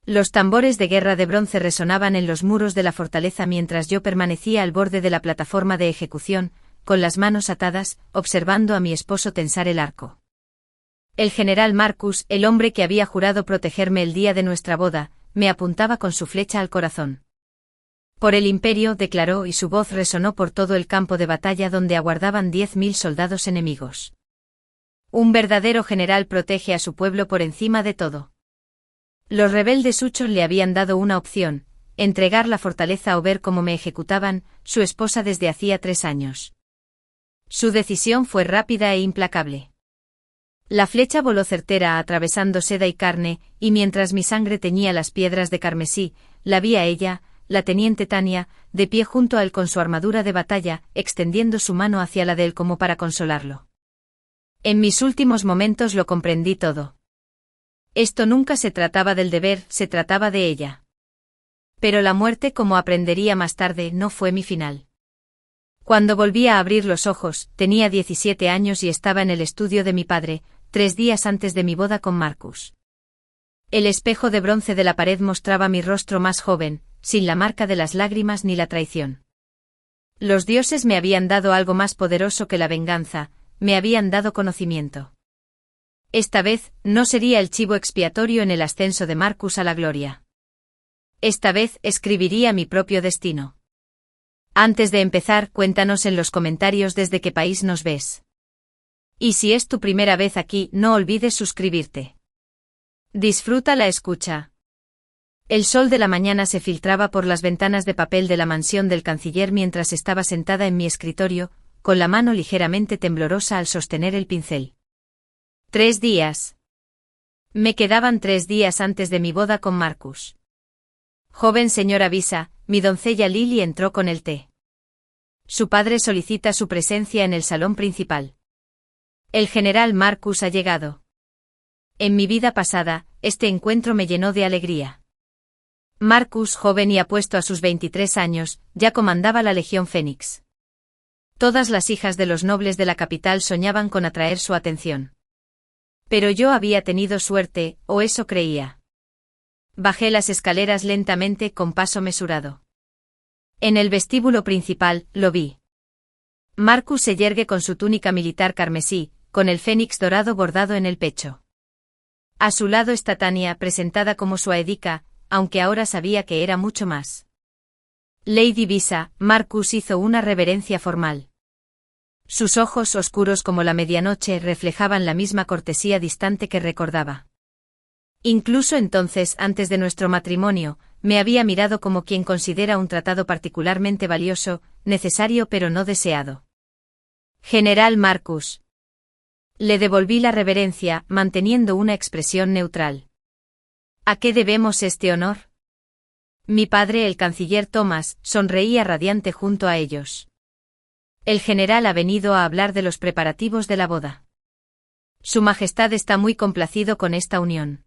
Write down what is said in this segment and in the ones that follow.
Los tambores de guerra de bronce resonaban en los muros de la fortaleza mientras yo permanecía al borde de la plataforma de ejecución, con las manos atadas, observando a mi esposo tensar el arco. El general Marcus, el hombre que había jurado protegerme el día de nuestra boda, me apuntaba con su flecha al corazón. Por el imperio, declaró, y su voz resonó por todo el campo de batalla donde aguardaban 10.000 soldados enemigos. Un verdadero general protege a su pueblo por encima de todo. Los rebeldes huchos le habían dado una opción: entregar la fortaleza o ver cómo me ejecutaban, su esposa desde hacía 3 años. Su decisión fue rápida e implacable. La flecha voló certera atravesando seda y carne, y mientras mi sangre teñía las piedras de carmesí, la vi a ella, la teniente Tanya, de pie junto a él con su armadura de batalla, extendiendo su mano hacia la de él como para consolarlo. En mis últimos momentos lo comprendí todo. Esto nunca se trataba del deber, se trataba de ella. Pero la muerte, como aprendería más tarde, no fue mi final. Cuando volví a abrir los ojos, tenía 17 años y estaba en el estudio de mi padre, 3 días antes de mi boda con Marcus. El espejo de bronce de la pared mostraba mi rostro más joven, sin la marca de las lágrimas ni la traición. Los dioses me habían dado algo más poderoso que la venganza, me habían dado conocimiento. Esta vez, no sería el chivo expiatorio en el ascenso de Marcus a la gloria. Esta vez, escribiría mi propio destino. Antes de empezar, cuéntanos en los comentarios desde qué país nos ves. Y si es tu primera vez aquí, no olvides suscribirte. Disfruta la escucha. El sol de la mañana se filtraba por las ventanas de papel de la mansión del canciller mientras estaba sentada en mi escritorio, con la mano ligeramente temblorosa al sostener el pincel. 3 días. Me quedaban 3 días antes de mi boda con Marcus. Joven señora Visa, mi doncella Lily entró con el té. Su padre solicita su presencia en el salón principal. El general Marcus ha llegado. En mi vida pasada, este encuentro me llenó de alegría. Marcus, joven y apuesto a sus 23 años, ya comandaba la Legión Fénix. Todas las hijas de los nobles de la capital soñaban con atraer su atención. Pero yo había tenido suerte, o eso creía. Bajé las escaleras lentamente con paso mesurado. En el vestíbulo principal, lo vi. Marcus se yergue con su túnica militar carmesí, con el fénix dorado bordado en el pecho. A su lado está Tanya, presentada como su aedica, aunque ahora sabía que era mucho más. Lady Visa, Marcus hizo una reverencia formal. Sus ojos, oscuros como la medianoche, reflejaban la misma cortesía distante que recordaba. Incluso entonces, antes de nuestro matrimonio, me había mirado como quien considera un tratado particularmente valioso, necesario pero no deseado. General Marcus. Le devolví la reverencia, manteniendo una expresión neutral. ¿A qué debemos este honor? Mi padre, el canciller Thomas, sonreía radiante junto a ellos. El general ha venido a hablar de los preparativos de la boda. Su Majestad está muy complacido con esta unión.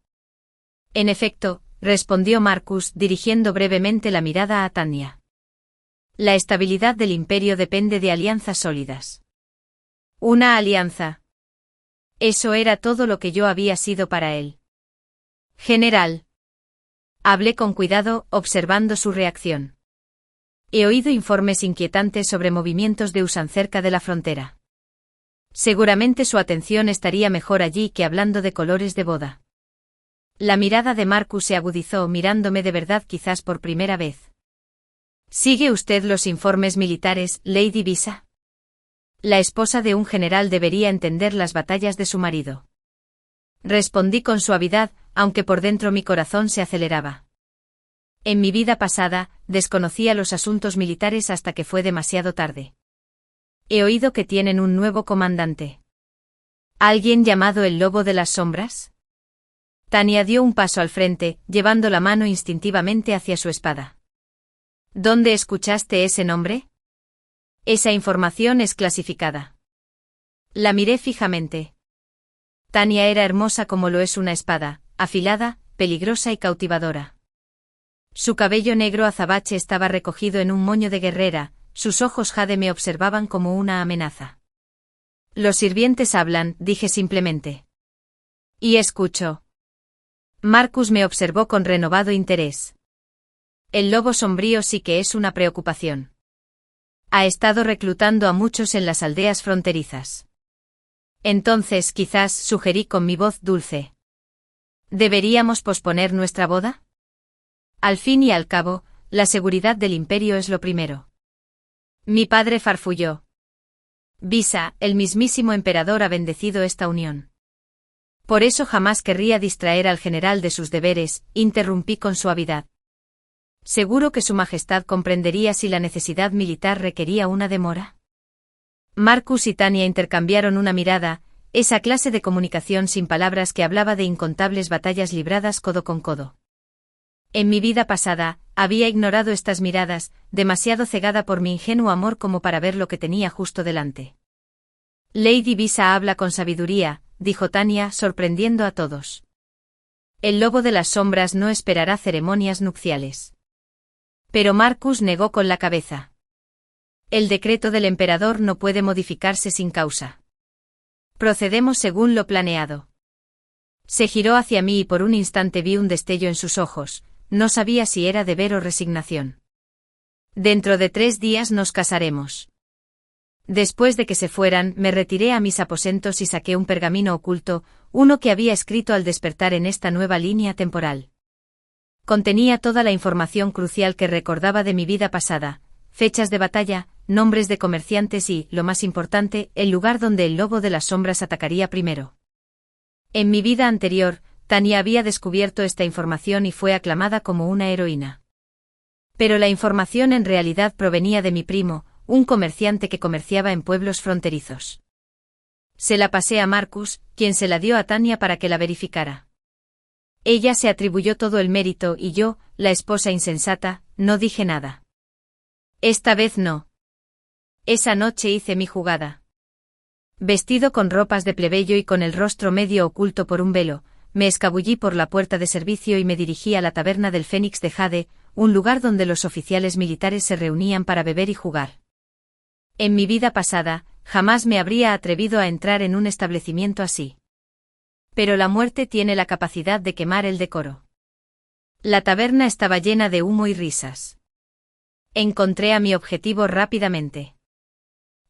En efecto, respondió Marcus, dirigiendo brevemente la mirada a Tanya. La estabilidad del imperio depende de alianzas sólidas. Una alianza. Eso era todo lo que yo había sido para él. General. Hablé con cuidado, observando su reacción. He oído informes inquietantes sobre movimientos de Usan cerca de la frontera. Seguramente su atención estaría mejor allí que hablando de colores de boda. La mirada de Marcus se agudizó mirándome de verdad quizás por primera vez. ¿Sigue usted los informes militares, Lady Visa? La esposa de un general debería entender las batallas de su marido. Respondí con suavidad, aunque por dentro mi corazón se aceleraba. En mi vida pasada, desconocía los asuntos militares hasta que fue demasiado tarde. He oído que tienen un nuevo comandante. ¿Alguien llamado el Lobo de las Sombras? Tanya dio un paso al frente, llevando la mano instintivamente hacia su espada. ¿Dónde escuchaste ese nombre? Esa información es clasificada. La miré fijamente. Tanya era hermosa como lo es una espada, afilada, peligrosa y cautivadora. Su cabello negro azabache estaba recogido en un moño de guerrera, sus ojos jade me observaban como una amenaza. Los sirvientes hablan, dije simplemente. Y escucho. Marcus me observó con renovado interés. El lobo sombrío sí que es una preocupación. Ha estado reclutando a muchos en las aldeas fronterizas. Entonces, quizás, sugerí con mi voz dulce. ¿Deberíamos posponer nuestra boda? Al fin y al cabo, la seguridad del imperio es lo primero. Mi padre farfulló. Visa, el mismísimo emperador ha bendecido esta unión. Por eso jamás querría distraer al general de sus deberes, interrumpí con suavidad. ¿Seguro que su majestad comprendería si la necesidad militar requería una demora? Marcus y Tania intercambiaron una mirada, esa clase de comunicación sin palabras que hablaba de incontables batallas libradas codo con codo. En mi vida pasada, había ignorado estas miradas, demasiado cegada por mi ingenuo amor como para ver lo que tenía justo delante. Lady Visa habla con sabiduría, dijo Tania, sorprendiendo a todos. El lobo de las sombras no esperará ceremonias nupciales. Pero Marcus negó con la cabeza. El decreto del emperador no puede modificarse sin causa. Procedemos según lo planeado. Se giró hacia mí y por un instante vi un destello en sus ojos, no sabía si era deber o resignación. Dentro de 3 días nos casaremos. Después de que se fueran, me retiré a mis aposentos y saqué un pergamino oculto, uno que había escrito al despertar en esta nueva línea temporal. Contenía toda la información crucial que recordaba de mi vida pasada, fechas de batalla, nombres de comerciantes y, lo más importante, el lugar donde el lobo de las sombras atacaría primero. En mi vida anterior, Tania había descubierto esta información y fue aclamada como una heroína. Pero la información en realidad provenía de mi primo, un comerciante que comerciaba en pueblos fronterizos. Se la pasé a Marcus, quien se la dio a Tania para que la verificara. Ella se atribuyó todo el mérito y yo, la esposa insensata, no dije nada. Esta vez no. Esa noche hice mi jugada. Vestido con ropas de plebeyo y con el rostro medio oculto por un velo, me escabullí por la puerta de servicio y me dirigí a la taberna del Fénix de Jade, un lugar donde los oficiales militares se reunían para beber y jugar. En mi vida pasada, jamás me habría atrevido a entrar en un establecimiento así. Pero la muerte tiene la capacidad de quemar el decoro. La taberna estaba llena de humo y risas. Encontré a mi objetivo rápidamente.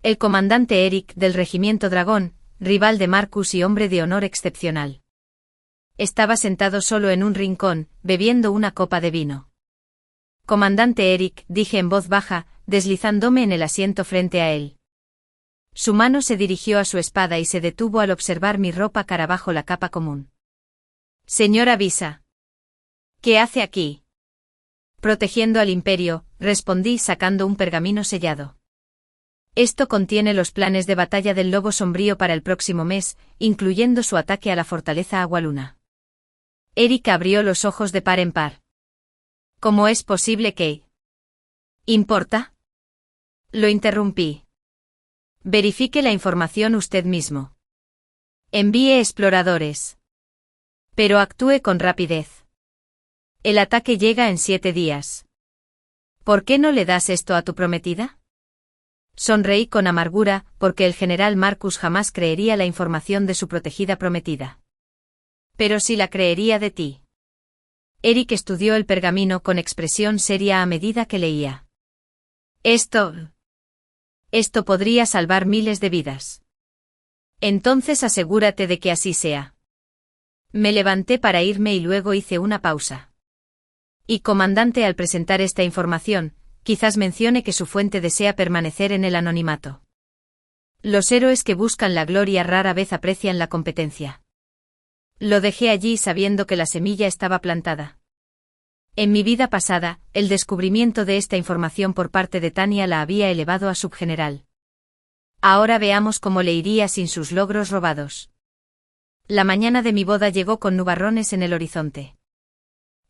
El comandante Eric del regimiento Dragón, rival de Marcus y hombre de honor excepcional. Estaba sentado solo en un rincón, bebiendo una copa de vino. Comandante Eric, dije en voz baja, deslizándome en el asiento frente a él. Su mano se dirigió a su espada y se detuvo al observar mi ropa cara bajo la capa común. Señora Visa. ¿Qué hace aquí? Protegiendo al imperio, respondí sacando un pergamino sellado. Esto contiene los planes de batalla del lobo sombrío para el próximo mes, incluyendo su ataque a la fortaleza Agualuna. Eric abrió los ojos de par en par. ¿Cómo es posible que? ¿Importa? Lo interrumpí. Verifique la información usted mismo. Envíe exploradores. Pero actúe con rapidez. El ataque llega en 7 días. ¿Por qué no le das esto a tu prometida? Sonreí con amargura, porque el general Marcus jamás creería la información de su protegida prometida. Pero sí la creería de ti. Eric estudió el pergamino con expresión seria a medida que leía. Esto podría salvar miles de vidas. Entonces asegúrate de que así sea. Me levanté para irme y luego hice una pausa. Y comandante, al presentar esta información, quizás mencione que su fuente desea permanecer en el anonimato. Los héroes que buscan la gloria rara vez aprecian la competencia. Lo dejé allí sabiendo que la semilla estaba plantada. En mi vida pasada, el descubrimiento de esta información por parte de Tania la había elevado a subgeneral. Ahora veamos cómo le iría sin sus logros robados. La mañana de mi boda llegó con nubarrones en el horizonte.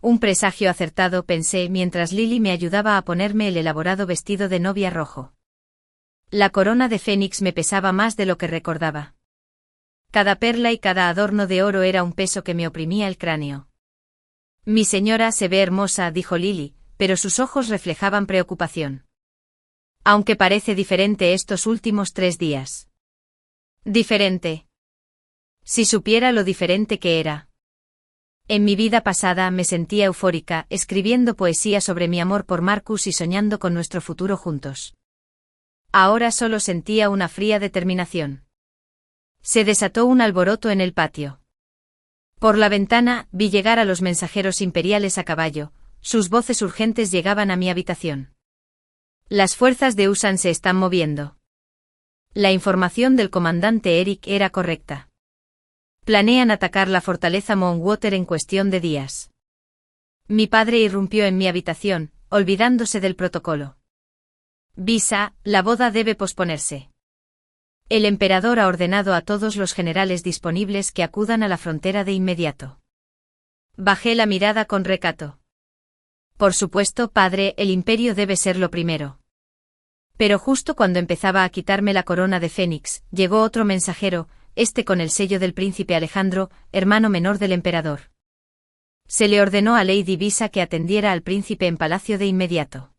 Un presagio acertado, pensé mientras Lily me ayudaba a ponerme el elaborado vestido de novia rojo. La corona de Fénix me pesaba más de lo que recordaba. Cada perla y cada adorno de oro era un peso que me oprimía el cráneo. Mi señora se ve hermosa, dijo Lily, pero sus ojos reflejaban preocupación. Aunque parece diferente estos últimos 3 días. ¿Diferente? Si supiera lo diferente que era. En mi vida pasada me sentía eufórica, escribiendo poesía sobre mi amor por Marcus y soñando con nuestro futuro juntos. Ahora solo sentía una fría determinación. Se desató un alboroto en el patio. Por la ventana vi llegar a los mensajeros imperiales a caballo, sus voces urgentes llegaban a mi habitación. Las fuerzas de Usan se están moviendo. La información del comandante Eric era correcta. Planean atacar la fortaleza Moonwater en cuestión de días. Mi padre irrumpió en mi habitación, olvidándose del protocolo. Visa, la boda debe posponerse. El emperador ha ordenado a todos los generales disponibles que acudan a la frontera de inmediato. Bajé la mirada con recato. Por supuesto, padre, el imperio debe ser lo primero. Pero justo cuando empezaba a quitarme la corona de Fénix, llegó otro mensajero, con el sello del príncipe Alejandro, hermano menor del emperador. Se le ordenó a Lady Visa que atendiera al príncipe en palacio de inmediato.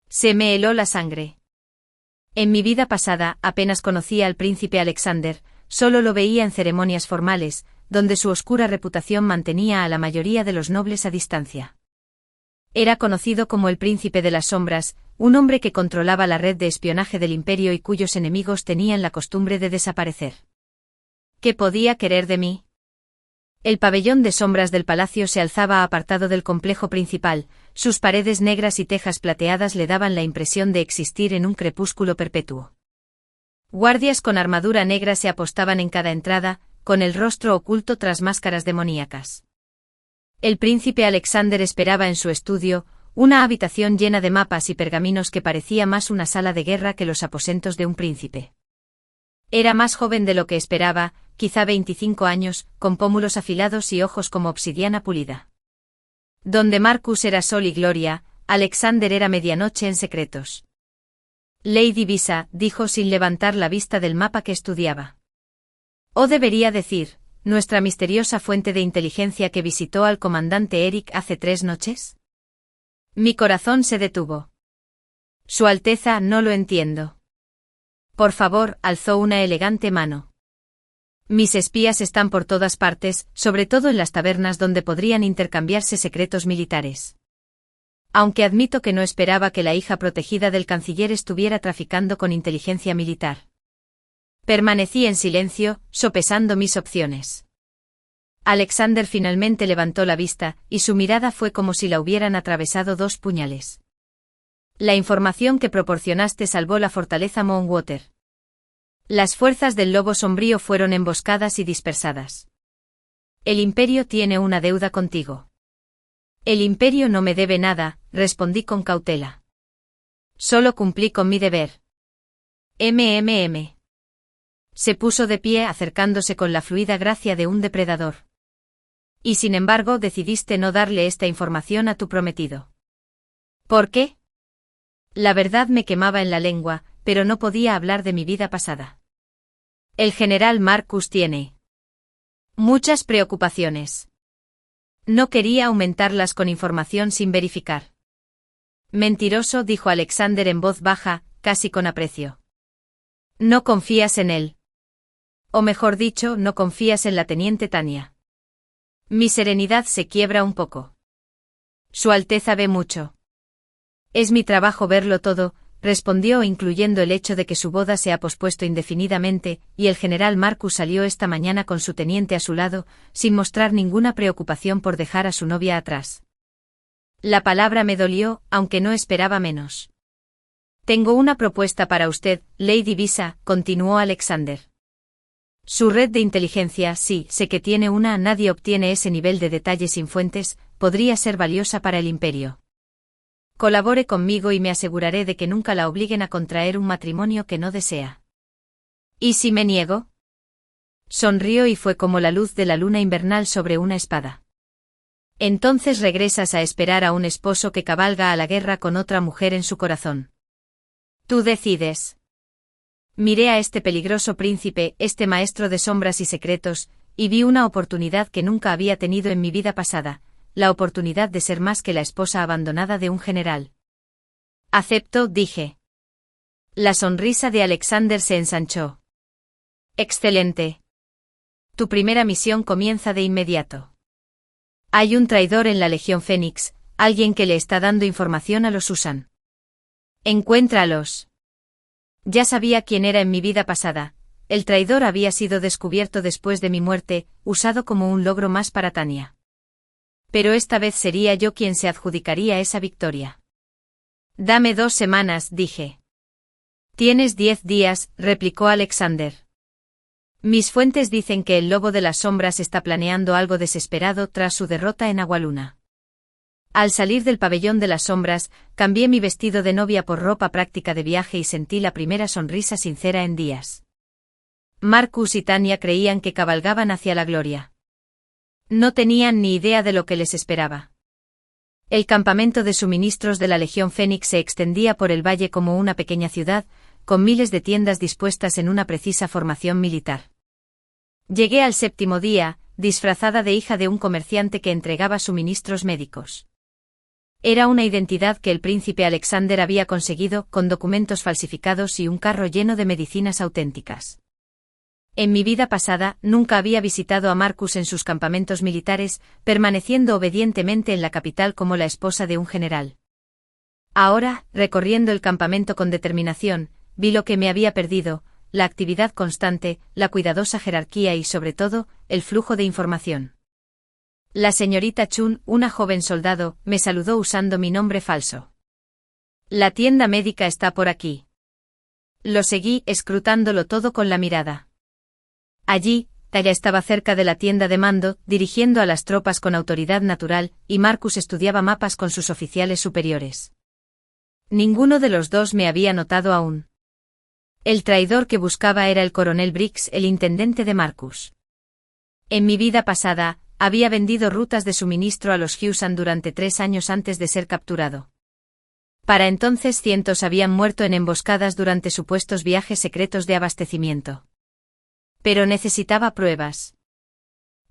Se me heló la sangre. En mi vida pasada apenas conocía al príncipe Alexander, solo lo veía en ceremonias formales, donde su oscura reputación mantenía a la mayoría de los nobles a distancia. Era conocido como el príncipe de las sombras, un hombre que controlaba la red de espionaje del imperio y cuyos enemigos tenían la costumbre de desaparecer. ¿Qué podía querer de mí? El pabellón de sombras del palacio se alzaba apartado del complejo principal, sus paredes negras y tejas plateadas le daban la impresión de existir en un crepúsculo perpetuo. Guardias con armadura negra se apostaban en cada entrada, con el rostro oculto tras máscaras demoníacas. El príncipe Alexander esperaba en su estudio, una habitación llena de mapas y pergaminos que parecía más una sala de guerra que los aposentos de un príncipe. Era más joven de lo que esperaba, quizá 25 años, con pómulos afilados y ojos como obsidiana pulida. Donde Marcus era sol y gloria, Alexander era medianoche en secretos. Lady Visa, dijo sin levantar la vista del mapa que estudiaba. O debería decir, nuestra misteriosa fuente de inteligencia que visitó al comandante Eric hace 3 noches. Mi corazón se detuvo. Su Alteza, no lo entiendo. Por favor, alzó una elegante mano. Mis espías están por todas partes, sobre todo en las tabernas donde podrían intercambiarse secretos militares. Aunque admito que no esperaba que la hija protegida del canciller estuviera traficando con inteligencia militar. Permanecí en silencio, sopesando mis opciones. Alexander finalmente levantó la vista, y su mirada fue como si la hubieran atravesado 2 puñales. La información que proporcionaste salvó la fortaleza Moonwater. Las fuerzas del lobo sombrío fueron emboscadas y dispersadas. El imperio tiene una deuda contigo. El imperio no me debe nada, respondí con cautela. Solo cumplí con mi deber. Se puso de pie acercándose con la fluida gracia de un depredador. Y sin embargo decidiste no darle esta información a tu prometido. ¿Por qué? La verdad me quemaba en la lengua, pero no podía hablar de mi vida pasada. El general Marcus tiene muchas preocupaciones. No quería aumentarlas con información sin verificar. Mentiroso, dijo Alexander en voz baja, casi con aprecio. No confías en él. O mejor dicho, no confías en la teniente Tania. Mi serenidad se quiebra un poco. Su Alteza ve mucho. Es mi trabajo verlo todo, respondió, incluyendo el hecho de que su boda se ha pospuesto indefinidamente, y el general Marcus salió esta mañana con su teniente a su lado, sin mostrar ninguna preocupación por dejar a su novia atrás. La palabra me dolió, aunque no esperaba menos. Tengo una propuesta para usted, Lady Visa, continuó Alexander. Su red de inteligencia, sí, sé que tiene una, nadie obtiene ese nivel de detalle sin fuentes, podría ser valiosa para el imperio. Colabore conmigo y me aseguraré de que nunca la obliguen a contraer un matrimonio que no desea. ¿Y si me niego? Sonrió y fue como la luz de la luna invernal sobre una espada. Entonces regresas a esperar a un esposo que cabalga a la guerra con otra mujer en su corazón. Tú decides. Miré a este peligroso príncipe, este maestro de sombras y secretos, y vi una oportunidad que nunca había tenido en mi vida pasada, la oportunidad de ser más que la esposa abandonada de un general. Acepto, dije. La sonrisa de Alexander se ensanchó. Excelente. Tu primera misión comienza de inmediato. Hay un traidor en la Legión Fénix, alguien que le está dando información a los Susan. Encuéntralos. Ya sabía quién era en mi vida pasada. El traidor había sido descubierto después de mi muerte, usado como un logro más para Tanya. Pero esta vez sería yo quien se adjudicaría esa victoria. Dame 2 semanas, dije. Tienes 10 días, replicó Alexander. Mis fuentes dicen que el Lobo de las Sombras está planeando algo desesperado tras su derrota en Agualuna. Al salir del pabellón de las sombras, cambié mi vestido de novia por ropa práctica de viaje y sentí la primera sonrisa sincera en días. Marcus y Tanya creían que cabalgaban hacia la gloria. No tenían ni idea de lo que les esperaba. El campamento de suministros de la Legión Fénix se extendía por el valle como una pequeña ciudad, con miles de tiendas dispuestas en una precisa formación militar. Llegué al 7º día, disfrazada de hija de un comerciante que entregaba suministros médicos. Era una identidad que el príncipe Alexander había conseguido con documentos falsificados y un carro lleno de medicinas auténticas. En mi vida pasada, nunca había visitado a Marcus en sus campamentos militares, permaneciendo obedientemente en la capital como la esposa de un general. Ahora, recorriendo el campamento con determinación, vi lo que me había perdido, la actividad constante, la cuidadosa jerarquía y, sobre todo, el flujo de información. La señorita Chun, una joven soldado, me saludó usando mi nombre falso. La tienda médica está por aquí. Lo seguí, escrutándolo todo con la mirada. Allí, Tanya estaba cerca de la tienda de mando, dirigiendo a las tropas con autoridad natural, y Marcus estudiaba mapas con sus oficiales superiores. Ninguno de los dos me había notado aún. El traidor que buscaba era el coronel Briggs, el intendente de Marcus. En mi vida pasada, había vendido rutas de suministro a los Hughson durante 3 años antes de ser capturado. Para entonces cientos habían muerto en emboscadas durante supuestos viajes secretos de abastecimiento. Pero necesitaba pruebas.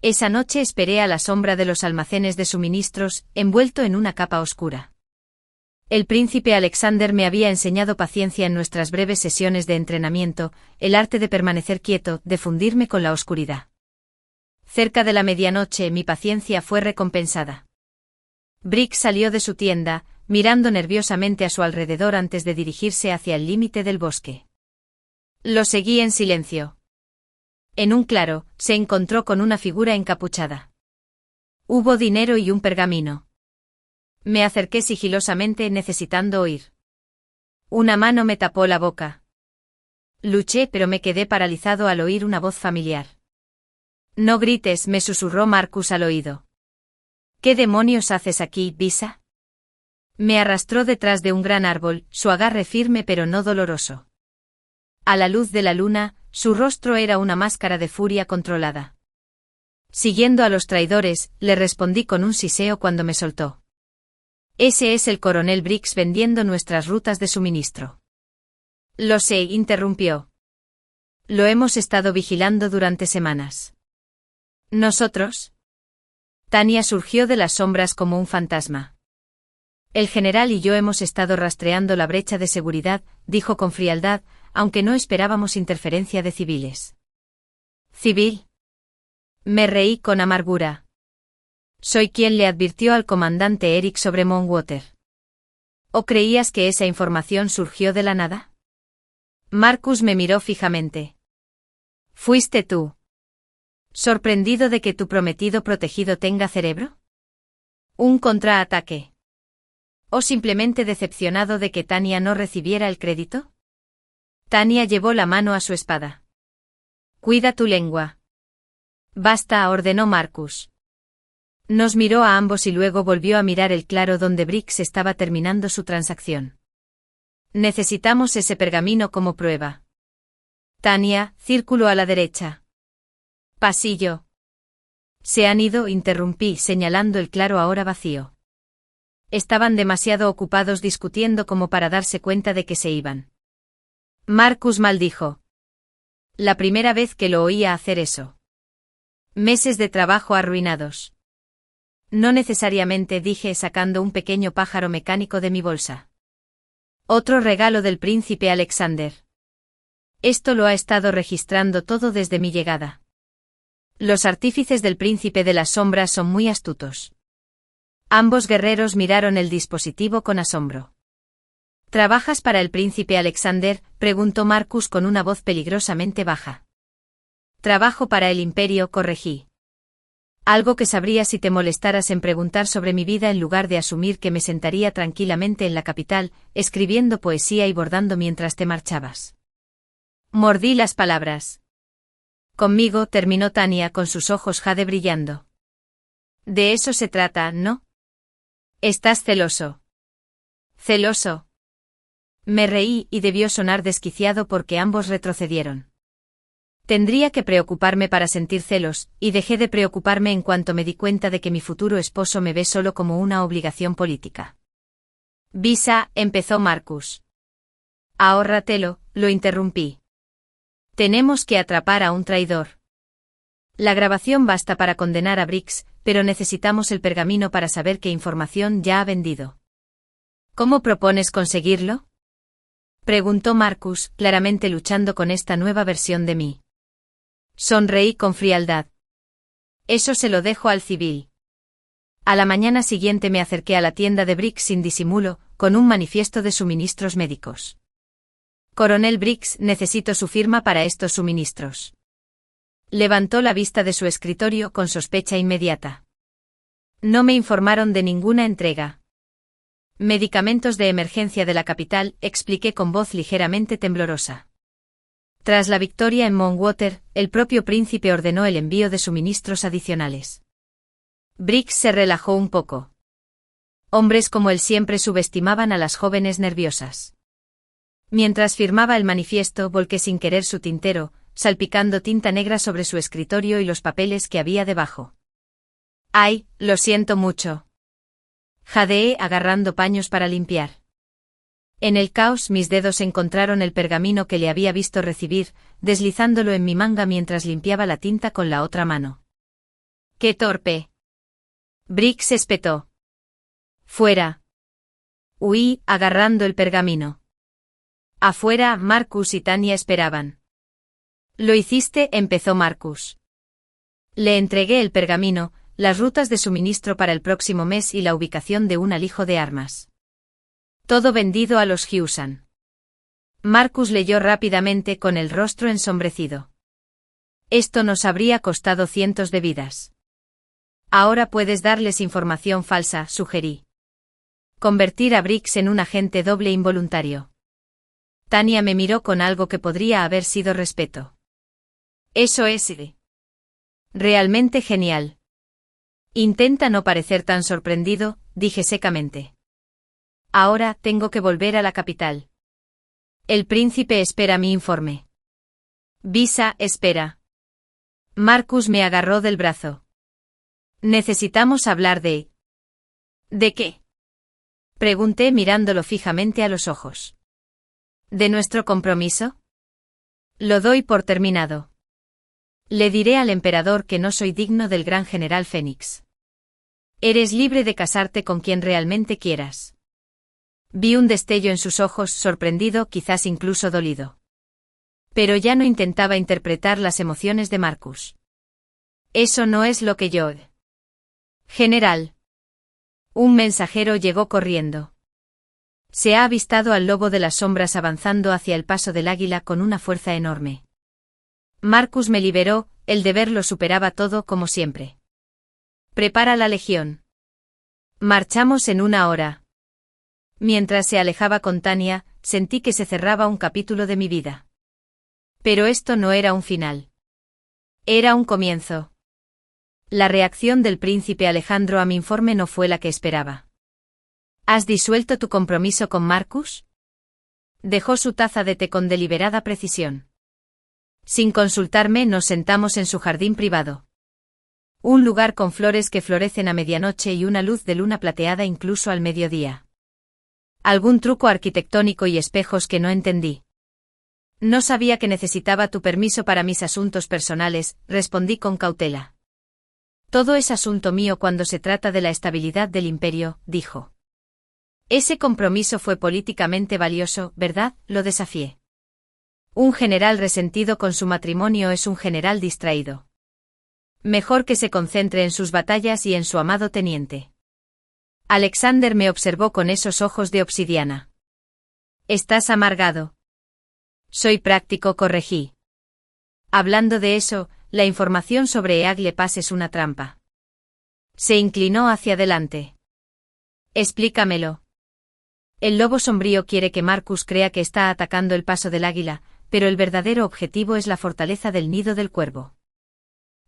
Esa noche esperé a la sombra de los almacenes de suministros, envuelto en una capa oscura. El príncipe Alexander me había enseñado paciencia en nuestras breves sesiones de entrenamiento, el arte de permanecer quieto, de fundirme con la oscuridad. Cerca de la medianoche mi paciencia fue recompensada. Briggs salió de su tienda, mirando nerviosamente a su alrededor antes de dirigirse hacia el límite del bosque. Lo seguí en silencio. En un claro, se encontró con una figura encapuchada. Hubo dinero y un pergamino. Me acerqué sigilosamente necesitando oír. Una mano me tapó la boca. Luché pero me quedé paralizado al oír una voz familiar. No grites, me susurró Marcus al oído. ¿Qué demonios haces aquí, Visa? Me arrastró detrás de un gran árbol, su agarre firme pero no doloroso. A la luz de la luna, su rostro era una máscara de furia controlada. Siguiendo a los traidores, le respondí con un siseo cuando me soltó. Ese es el coronel Briggs vendiendo nuestras rutas de suministro. Lo sé, interrumpió. Lo hemos estado vigilando durante semanas. ¿Nosotros? Tanya surgió de las sombras como un fantasma. El general y yo hemos estado rastreando la brecha de seguridad, dijo con frialdad, aunque no esperábamos interferencia de civiles. ¿Civil? Me reí con amargura. Soy quien le advirtió al comandante Eric sobre Moonwater. ¿O creías que esa información surgió de la nada? Marcus me miró fijamente. ¿Fuiste tú? ¿Sorprendido de que tu prometido protegido tenga cerebro? ¿Un contraataque? ¿O simplemente decepcionado de que Tanya no recibiera el crédito? Tanya llevó la mano a su espada. Cuida tu lengua. Basta, ordenó Marcus. Nos miró a ambos y luego volvió a mirar el claro donde Briggs estaba terminando su transacción. Necesitamos ese pergamino como prueba. Tanya, círculo a la derecha. Pasillo. Se han ido, interrumpí, señalando el claro ahora vacío. Estaban demasiado ocupados discutiendo como para darse cuenta de que se iban. Marcus maldijo. La primera vez que lo oía hacer eso. Meses de trabajo arruinados. No necesariamente, dije sacando un pequeño pájaro mecánico de mi bolsa. Otro regalo del príncipe Alexander. Esto lo ha estado registrando todo desde mi llegada. Los artífices del príncipe de las sombras son muy astutos. Ambos guerreros miraron el dispositivo con asombro. ¿Trabajas para el príncipe Alexander?, preguntó Marcus con una voz peligrosamente baja. Trabajo para el imperio, corregí. Algo que sabría si te molestaras en preguntar sobre mi vida en lugar de asumir que me sentaría tranquilamente en la capital, escribiendo poesía y bordando mientras te marchabas. Mordí las palabras. Conmigo, terminó Tanya con sus ojos jade brillando. De eso se trata, ¿no? Estás celoso. ¿Celoso? Me reí y debió sonar desquiciado porque ambos retrocedieron. Tendría que preocuparme para sentir celos, y dejé de preocuparme en cuanto me di cuenta de que mi futuro esposo me ve solo como una obligación política. Visa, empezó Marcus. Ahórratelo, lo interrumpí. Tenemos que atrapar a un traidor. La grabación basta para condenar a Briggs, pero necesitamos el pergamino para saber qué información ya ha vendido. ¿Cómo propones conseguirlo?, preguntó Marcus, claramente luchando con esta nueva versión de mí. Sonreí con frialdad. Eso se lo dejo al civil. A la mañana siguiente me acerqué a la tienda de Briggs sin disimulo, con un manifiesto de suministros médicos. Coronel Briggs, necesito su firma para estos suministros. Levantó la vista de su escritorio con sospecha inmediata. No me informaron de ninguna entrega. Medicamentos de emergencia de la capital, expliqué con voz ligeramente temblorosa. Tras la victoria en Mountwater, el propio príncipe ordenó el envío de suministros adicionales. Briggs se relajó un poco. Hombres como él siempre subestimaban a las jóvenes nerviosas. Mientras firmaba el manifiesto, volqué sin querer su tintero, salpicando tinta negra sobre su escritorio y los papeles que había debajo. Ay, lo siento mucho. Jadeé agarrando paños para limpiar. En el caos mis dedos encontraron el pergamino que le había visto recibir, deslizándolo en mi manga mientras limpiaba la tinta con la otra mano. ¡Qué torpe! Briggs espetó. ¡Fuera! Huí, agarrando el pergamino. Afuera, Marcus y Tanya esperaban. Lo hiciste, empezó Marcus. Le entregué el pergamino, las rutas de suministro para el próximo mes y la ubicación de un alijo de armas. Todo vendido a los Hewson. Marcus leyó rápidamente con el rostro ensombrecido. Esto nos habría costado cientos de vidas. Ahora puedes darles información falsa, sugerí. Convertir a Briggs en un agente doble involuntario. Tanya me miró con algo que podría haber sido respeto. Eso es realmente genial. Intenta no parecer tan sorprendido, dije secamente. Ahora tengo que volver a la capital. El príncipe espera mi informe. Visa, espera. Marcus me agarró del brazo. Necesitamos hablar de... ¿De qué?, pregunté mirándolo fijamente a los ojos. ¿De nuestro compromiso? Lo doy por terminado. Le diré al emperador que no soy digno del gran general Fénix. Eres libre de casarte con quien realmente quieras. Vi un destello en sus ojos, sorprendido, quizás incluso dolido. Pero ya no intentaba interpretar las emociones de Marcus. Eso no es lo que yo... General. Un mensajero llegó corriendo. Se ha avistado al lobo de las sombras avanzando hacia el paso del águila con una fuerza enorme. Marcus me liberó, el deber lo superaba todo como siempre. Prepara la legión. Marchamos en 1 hora. Mientras se alejaba con Tanya, sentí que se cerraba un capítulo de mi vida. Pero esto no era un final. Era un comienzo. La reacción del príncipe Alejandro a mi informe no fue la que esperaba. ¿Has disuelto tu compromiso con Marcus?, dejó su taza de té con deliberada precisión. Sin consultarme nos sentamos en su jardín privado. Un lugar con flores que florecen a medianoche y una luz de luna plateada incluso al mediodía. Algún truco arquitectónico y espejos que no entendí. No sabía que necesitaba tu permiso para mis asuntos personales, respondí con cautela. Todo es asunto mío cuando se trata de la estabilidad del imperio, dijo. Ese compromiso fue políticamente valioso, ¿verdad?, lo desafié. Un general resentido con su matrimonio es un general distraído. Mejor que se concentre en sus batallas y en su amado teniente. Alexander me observó con esos ojos de obsidiana. Estás amargado. Soy práctico, corregí. Hablando de eso, la información sobre Eagle Pass es una trampa. Se inclinó hacia adelante. Explícamelo. El lobo sombrío quiere que Marcus crea que está atacando el paso del águila, pero el verdadero objetivo es la fortaleza del nido del cuervo.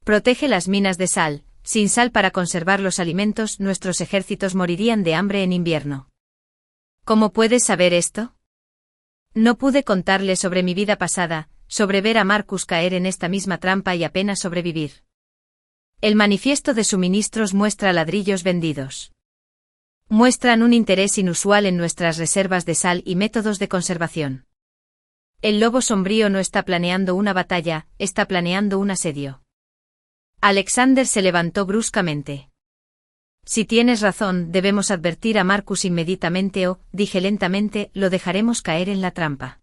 Protege las minas de sal. Sin sal para conservar los alimentos, nuestros ejércitos morirían de hambre en invierno. ¿Cómo puedes saber esto? No pude contarle sobre mi vida pasada, sobre ver a Marcus caer en esta misma trampa y apenas sobrevivir. El manifiesto de suministros muestra ladrillos vendidos. Muestran un interés inusual en nuestras reservas de sal y métodos de conservación. El lobo sombrío no está planeando una batalla, está planeando un asedio. Alexander se levantó bruscamente. Si tienes razón, debemos advertir a Marcus inmediatamente o, dije lentamente, lo dejaremos caer en la trampa.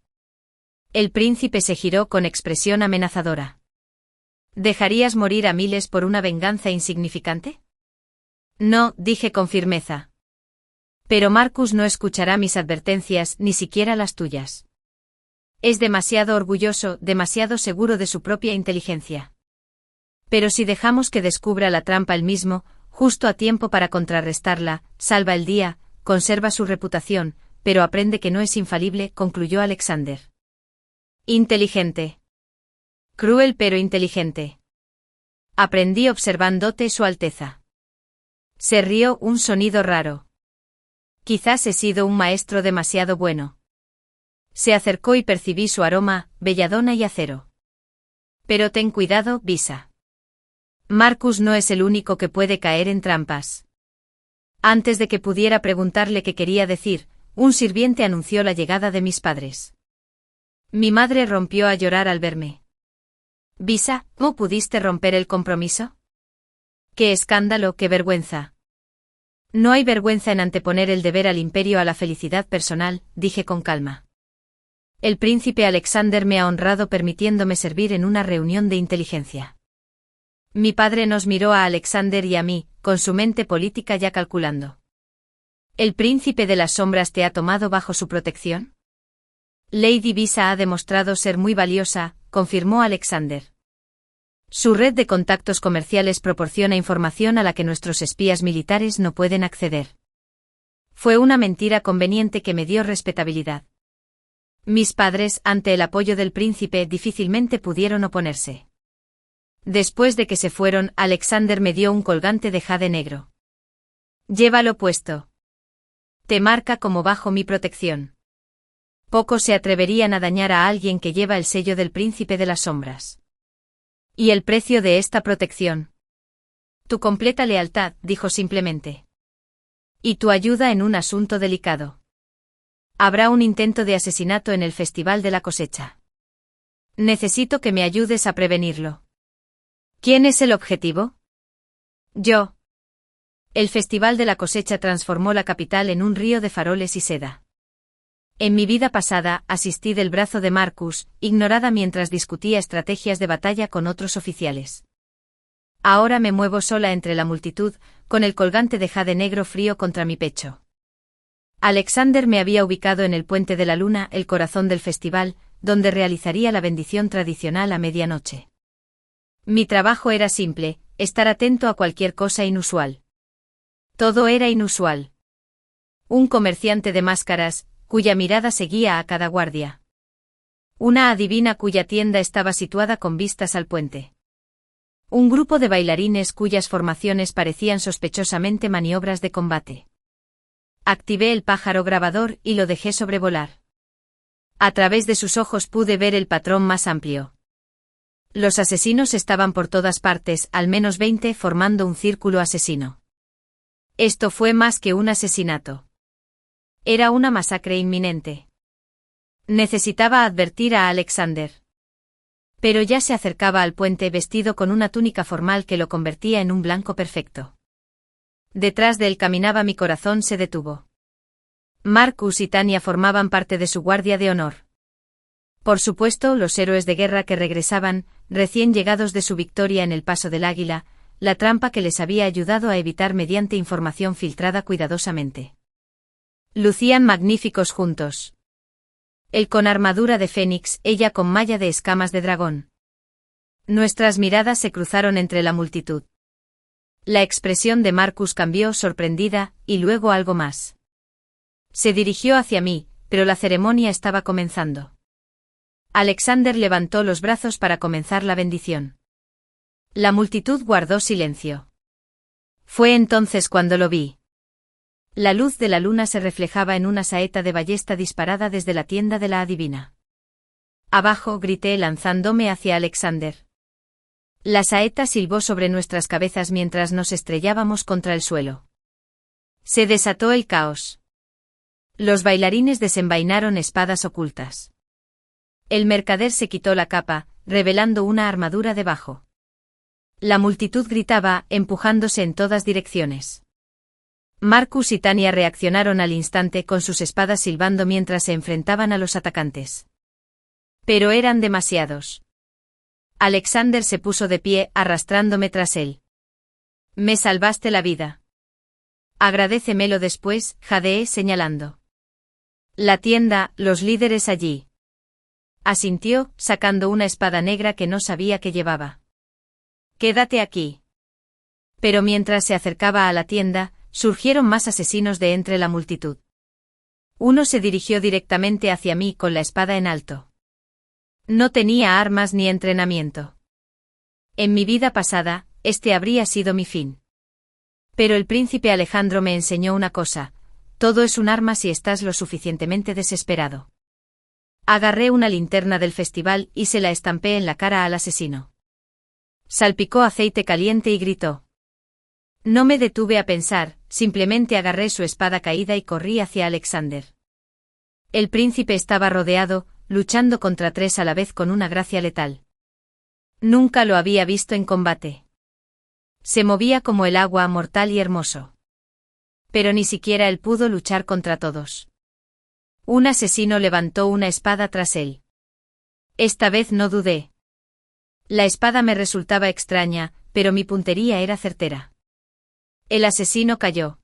El príncipe se giró con expresión amenazadora. ¿Dejarías morir a miles por una venganza insignificante? No, dije con firmeza. Pero Marcus no escuchará mis advertencias, ni siquiera las tuyas. Es demasiado orgulloso, demasiado seguro de su propia inteligencia. Pero si dejamos que descubra la trampa él mismo, justo a tiempo para contrarrestarla, salva el día, conserva su reputación, pero aprende que no es infalible, concluyó Alexander. Inteligente. Cruel pero inteligente. Aprendí observándote, Su Alteza. Se rió un sonido raro. Quizás he sido un maestro demasiado bueno. Se acercó y percibí su aroma, belladona y acero. Pero ten cuidado, Visa. Marcus no es el único que puede caer en trampas. Antes de que pudiera preguntarle qué quería decir, un sirviente anunció la llegada de mis padres. Mi madre rompió a llorar al verme. Visa, ¿cómo pudiste romper el compromiso? ¡Qué escándalo, qué vergüenza! No hay vergüenza en anteponer el deber al imperio a la felicidad personal, dije con calma. El príncipe Alexander me ha honrado permitiéndome servir en una reunión de inteligencia. Mi padre nos miró a Alexander y a mí, con su mente política ya calculando. ¿El príncipe de las sombras te ha tomado bajo su protección? Lady Visa ha demostrado ser muy valiosa, confirmó Alexander. Su red de contactos comerciales proporciona información a la que nuestros espías militares no pueden acceder. Fue una mentira conveniente que me dio respetabilidad. Mis padres, ante el apoyo del príncipe, difícilmente pudieron oponerse. Después de que se fueron, Alexander me dio un colgante de jade negro. Llévalo puesto. Te marca como bajo mi protección. Pocos se atreverían a dañar a alguien que lleva el sello del príncipe de las sombras. ¿Y el precio de esta protección? Tu completa lealtad, dijo simplemente. Y tu ayuda en un asunto delicado. Habrá un intento de asesinato en el Festival de la Cosecha. Necesito que me ayudes a prevenirlo. ¿Quién es el objetivo? Yo. El Festival de la Cosecha transformó la capital en un río de faroles y seda. En mi vida pasada, asistí del brazo de Marcus, ignorada mientras discutía estrategias de batalla con otros oficiales. Ahora me muevo sola entre la multitud, con el colgante de jade negro frío contra mi pecho. Alexander me había ubicado en el Puente de la Luna, el corazón del festival, donde realizaría la bendición tradicional a medianoche. Mi trabajo era simple, estar atento a cualquier cosa inusual. Todo era inusual. Un comerciante de máscaras, cuya mirada seguía a cada guardia. Una adivina cuya tienda estaba situada con vistas al puente. Un grupo de bailarines cuyas formaciones parecían sospechosamente maniobras de combate. Activé el pájaro grabador y lo dejé sobrevolar. A través de sus ojos pude ver el patrón más amplio. Los asesinos estaban por todas partes, al menos 20 formando un círculo asesino. Esto fue más que un asesinato. Era una masacre inminente. Necesitaba advertir a Alexander. Pero ya se acercaba al puente vestido con una túnica formal que lo convertía en un blanco perfecto. Detrás de él caminaba mi corazón se detuvo. Marcus y Tanya formaban parte de su guardia de honor. Por supuesto, los héroes de guerra que regresaban, recién llegados de su victoria en el Paso del Águila, la trampa que les había ayudado a evitar mediante información filtrada cuidadosamente. Lucían magníficos juntos. Él con armadura de fénix, ella con malla de escamas de dragón. Nuestras miradas se cruzaron entre la multitud. La expresión de Marcus cambió sorprendida, y luego algo más. Se dirigió hacia mí, pero la ceremonia estaba comenzando. Alexander levantó los brazos para comenzar la bendición. La multitud guardó silencio. Fue entonces cuando lo vi. La luz de la luna se reflejaba en una saeta de ballesta disparada desde la tienda de la adivina. Abajo, grité lanzándome hacia Alexander. La saeta silbó sobre nuestras cabezas mientras nos estrellábamos contra el suelo. Se desató el caos. Los bailarines desenvainaron espadas ocultas. El mercader se quitó la capa, revelando una armadura debajo. La multitud gritaba, empujándose en todas direcciones. Marcus y Tanya reaccionaron al instante con sus espadas silbando mientras se enfrentaban a los atacantes. Pero eran demasiados. Alexander se puso de pie, arrastrándome tras él. Me salvaste la vida. Agradécemelo después, jadeé señalando. La tienda, los líderes allí. Asintió, sacando una espada negra que no sabía que llevaba. Quédate aquí. Pero mientras se acercaba a la tienda, surgieron más asesinos de entre la multitud. Uno se dirigió directamente hacia mí con la espada en alto. No tenía armas ni entrenamiento. En mi vida pasada, este habría sido mi fin. Pero el príncipe Alejandro me enseñó una cosa: todo es un arma si estás lo suficientemente desesperado. Agarré una linterna del festival y se la estampé en la cara al asesino. Salpicó aceite caliente y gritó. No me detuve a pensar, simplemente agarré su espada caída y corrí hacia Alexander. El príncipe estaba rodeado, luchando contra tres a la vez con una gracia letal. Nunca lo había visto en combate. Se movía como el agua, mortal y hermoso. Pero ni siquiera él pudo luchar contra todos. Un asesino levantó una espada tras él. Esta vez no dudé. La espada me resultaba extraña, pero mi puntería era certera. El asesino cayó.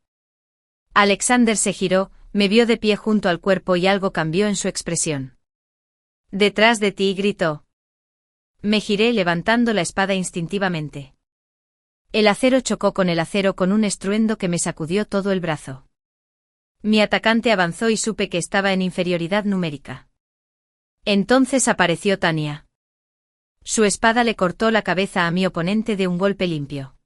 Alexander se giró, me vio de pie junto al cuerpo y algo cambió en su expresión. Detrás de ti, gritó. Me giré levantando la espada instintivamente. El acero chocó con el acero con un estruendo que me sacudió todo el brazo. Mi atacante avanzó y supe que estaba en inferioridad numérica. Entonces apareció Tanya. Su espada le cortó la cabeza a mi oponente de un golpe limpio.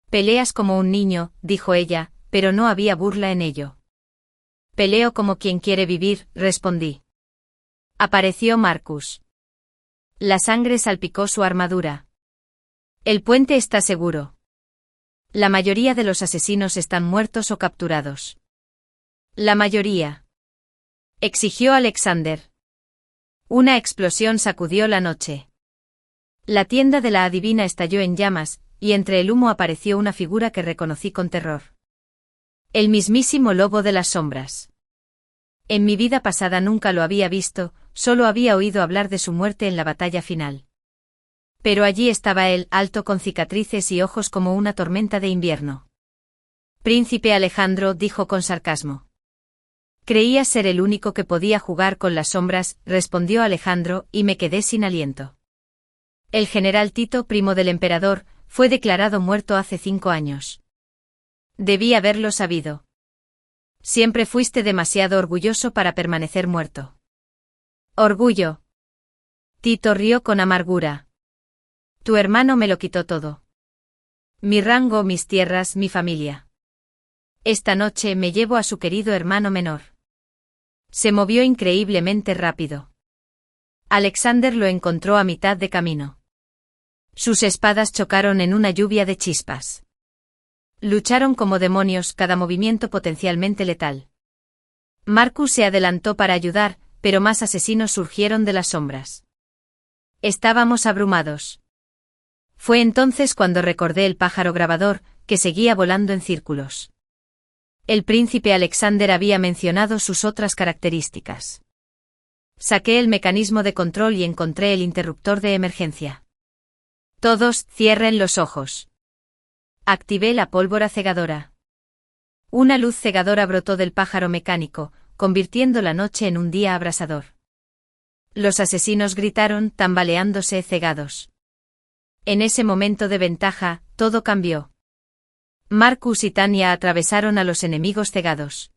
Peleas como un niño, dijo ella, pero no había burla en ello. Peleo como quien quiere vivir, respondí. Apareció Marcus. La sangre salpicó su armadura. El puente está seguro. La mayoría de los asesinos están muertos o capturados. La mayoría. Exigió Alexander. Una explosión sacudió la noche. La tienda de la adivina estalló en llamas, y entre el humo apareció una figura que reconocí con terror. El mismísimo lobo de las sombras. En mi vida pasada nunca lo había visto, solo había oído hablar de su muerte en la batalla final. Pero allí estaba él, alto con cicatrices y ojos como una tormenta de invierno. Príncipe Alejandro, dijo con sarcasmo. Creías ser el único que podía jugar con las sombras, respondió Alejandro, y me quedé sin aliento. El general Tito, primo del emperador, fue declarado muerto hace 5 años. Debí haberlo sabido. Siempre fuiste demasiado orgulloso para permanecer muerto. Orgullo. Tito rió con amargura. Tu hermano me lo quitó todo. Mi rango, mis tierras, mi familia. Esta noche me llevo a su querido hermano menor. Se movió increíblemente rápido. Alexander lo encontró a mitad de camino. Sus espadas chocaron en una lluvia de chispas. Lucharon como demonios, cada movimiento potencialmente letal. Marcus se adelantó para ayudar, pero más asesinos surgieron de las sombras. Estábamos abrumados. Fue entonces cuando recordé el pájaro grabador, que seguía volando en círculos. El príncipe Alexander había mencionado sus otras características. Saqué el mecanismo de control y encontré el interruptor de emergencia. Todos, cierren los ojos. Activé la pólvora cegadora. Una luz cegadora brotó del pájaro mecánico, convirtiendo la noche en un día abrasador. Los asesinos gritaron, tambaleándose cegados. En ese momento de ventaja, todo cambió. Marcus y Tanya atravesaron a los enemigos cegados.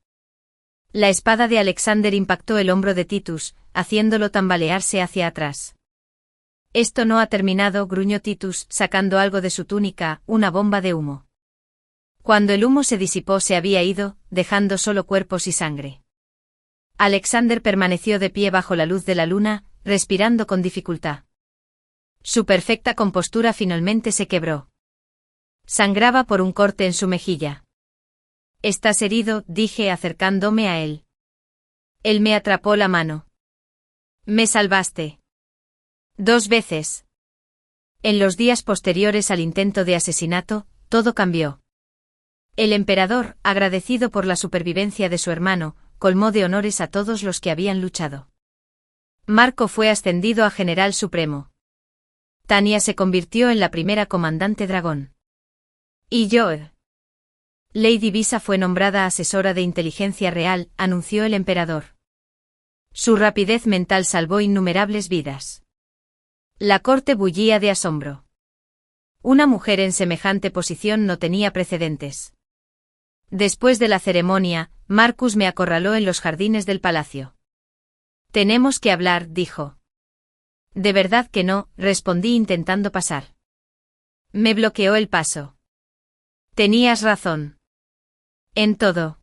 La espada de Alexander impactó el hombro de Titus, haciéndolo tambalearse hacia atrás. Esto no ha terminado, gruñó Titus, sacando algo de su túnica, una bomba de humo. Cuando el humo se disipó se había ido, dejando solo cuerpos y sangre. Alexander permaneció de pie bajo la luz de la luna, respirando con dificultad. Su perfecta compostura finalmente se quebró. Sangraba por un corte en su mejilla. «¿Estás herido?», dije acercándome a él. Él me atrapó la mano. «Me salvaste. 2 veces». En los días posteriores al intento de asesinato, todo cambió. El emperador, agradecido por la supervivencia de su hermano, colmó de honores a todos los que habían luchado. Marco fue ascendido a general supremo. Tanya se convirtió en la primera comandante dragón. Y yo. Lady Visa fue nombrada asesora de inteligencia real, anunció el emperador. Su rapidez mental salvó innumerables vidas. La corte bullía de asombro. Una mujer en semejante posición no tenía precedentes. Después de la ceremonia, Marcus me acorraló en los jardines del palacio. «Tenemos que hablar», dijo. «De verdad que no», respondí intentando pasar. Me bloqueó el paso. «Tenías razón. En todo.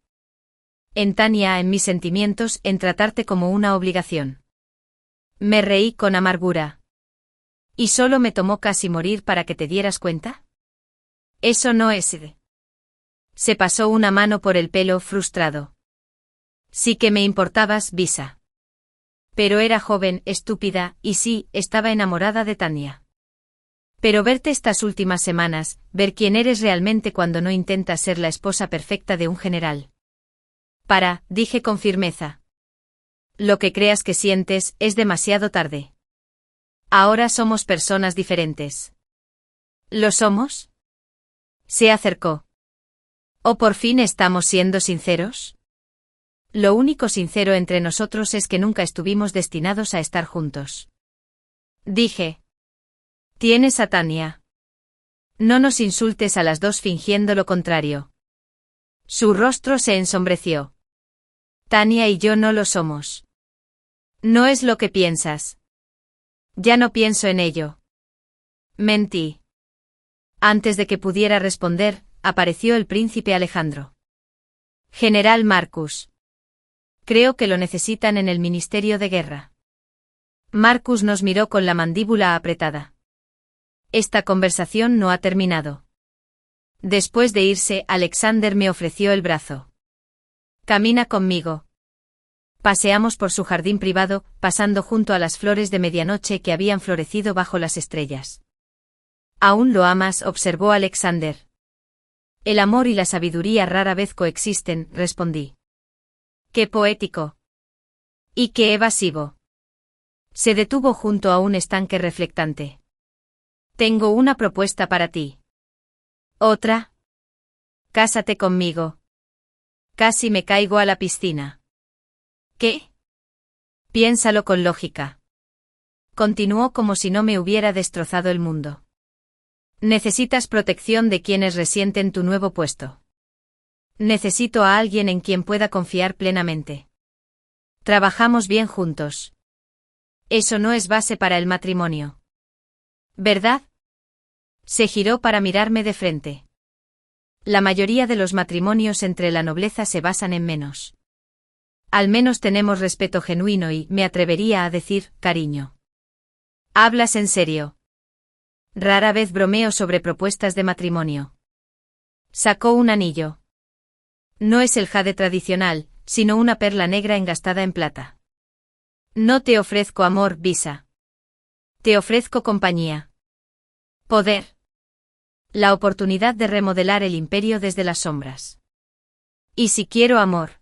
En Tanya, en mis sentimientos, en tratarte como una obligación». Me reí con amargura. «¿Y solo me tomó casi morir para que te dieras cuenta? Eso no es». Se pasó una mano por el pelo, frustrado. «Sí que me importabas, Visa. Pero era joven, estúpida, y sí, estaba enamorada de Tanya. Pero verte estas últimas semanas, ver quién eres realmente cuando no intentas ser la esposa perfecta de un general». Dije con firmeza. «Lo que creas que sientes, es demasiado tarde. Ahora somos personas diferentes». «¿Lo somos?». Se acercó. «¿O por fin estamos siendo sinceros? Lo único sincero entre nosotros es que nunca estuvimos destinados a estar juntos». Dije. «Tienes a Tanya. No nos insultes a las dos fingiendo lo contrario». Su rostro se ensombreció. «Tanya y yo no lo somos». «No es lo que piensas». «Ya no pienso en ello». Mentí. Antes de que pudiera responder, apareció el príncipe Alejandro. «General Marcus. Creo que lo necesitan en el Ministerio de Guerra». Marcus nos miró con la mandíbula apretada. «Esta conversación no ha terminado». Después de irse, Alexander me ofreció el brazo. «Camina conmigo». Paseamos por su jardín privado, pasando junto a las flores de medianoche que habían florecido bajo las estrellas. «¿Aún lo amas?», observó Alexander. «El amor y la sabiduría rara vez coexisten», respondí. «Qué poético. Y qué evasivo». Se detuvo junto a un estanque reflectante. «Tengo una propuesta para ti». «¿Otra?». «Cásate conmigo». Casi me caigo a la piscina. «¿Qué?». «Piénsalo con lógica». Continuó como si no me hubiera destrozado el mundo. «Necesitas protección de quienes resienten tu nuevo puesto. Necesito a alguien en quien pueda confiar plenamente. Trabajamos bien juntos. Eso no es base para el matrimonio. ¿Verdad?». Se giró para mirarme de frente. «La mayoría de los matrimonios entre la nobleza se basan en menos. Al menos tenemos respeto genuino y, me atrevería a decir, cariño». «¿Hablas en serio?». «Rara vez bromeo sobre propuestas de matrimonio». Sacó un anillo. No es el jade tradicional, sino una perla negra engastada en plata. «No te ofrezco amor, Visa. Te ofrezco compañía. Poder. La oportunidad de remodelar el imperio desde las sombras. ¿Y si quiero amor?».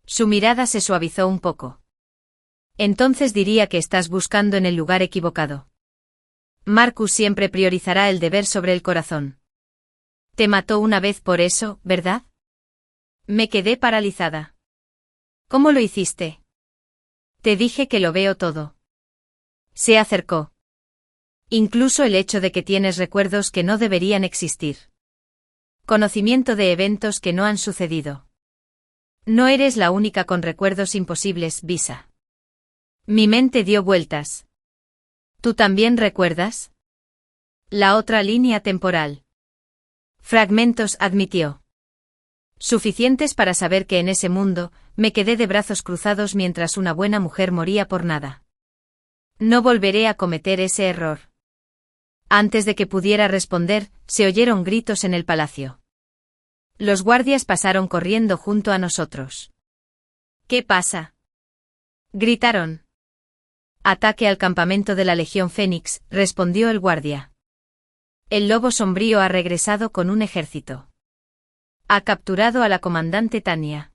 Su mirada se suavizó un poco. «Entonces diría que estás buscando en el lugar equivocado. Marcus siempre priorizará el deber sobre el corazón». Te mató una vez por eso, ¿verdad? Me quedé paralizada. ¿Cómo lo hiciste? Te dije que lo veo todo. Se acercó. Incluso el hecho de que tienes recuerdos que no deberían existir. Conocimiento de eventos que no han sucedido. No eres la única con recuerdos imposibles, Visa. Mi mente dio vueltas. ¿Tú también recuerdas? La otra línea temporal. Fragmentos, admitió. Suficientes para saber que en ese mundo, me quedé de brazos cruzados mientras una buena mujer moría por nada. No volveré a cometer ese error. Antes de que pudiera responder, se oyeron gritos en el palacio. Los guardias pasaron corriendo junto a nosotros. ¿Qué pasa? Gritaron. Ataque al campamento de la Legión Fénix, respondió el guardia. El lobo sombrío ha regresado con un ejército. Ha capturado a la comandante Tanya.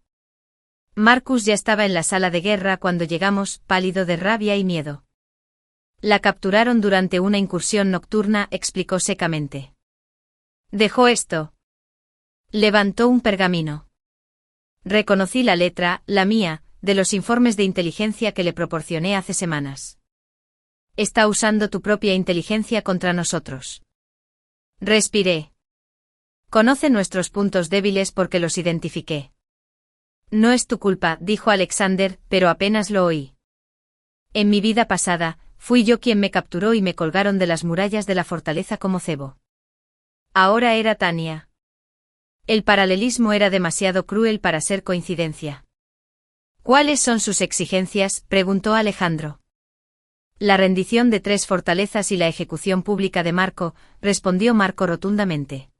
Marcus ya estaba en la sala de guerra cuando llegamos, pálido de rabia y miedo. La capturaron durante una incursión nocturna, explicó secamente. Dejó esto. Levantó un pergamino. Reconocí la letra, la mía, de los informes de inteligencia que le proporcioné hace semanas. Está usando tu propia inteligencia contra nosotros. Respiré. Conoce nuestros puntos débiles porque los identifiqué. No es tu culpa, dijo Alexander, pero apenas lo oí. En mi vida pasada, fui yo quien me capturó y me colgaron de las murallas de la fortaleza como cebo. Ahora era Tanya. El paralelismo era demasiado cruel para ser coincidencia. ¿Cuáles son sus exigencias?, preguntó Alejandro. La rendición de 3 fortalezas y la ejecución pública de Marco, respondió Marco rotundamente.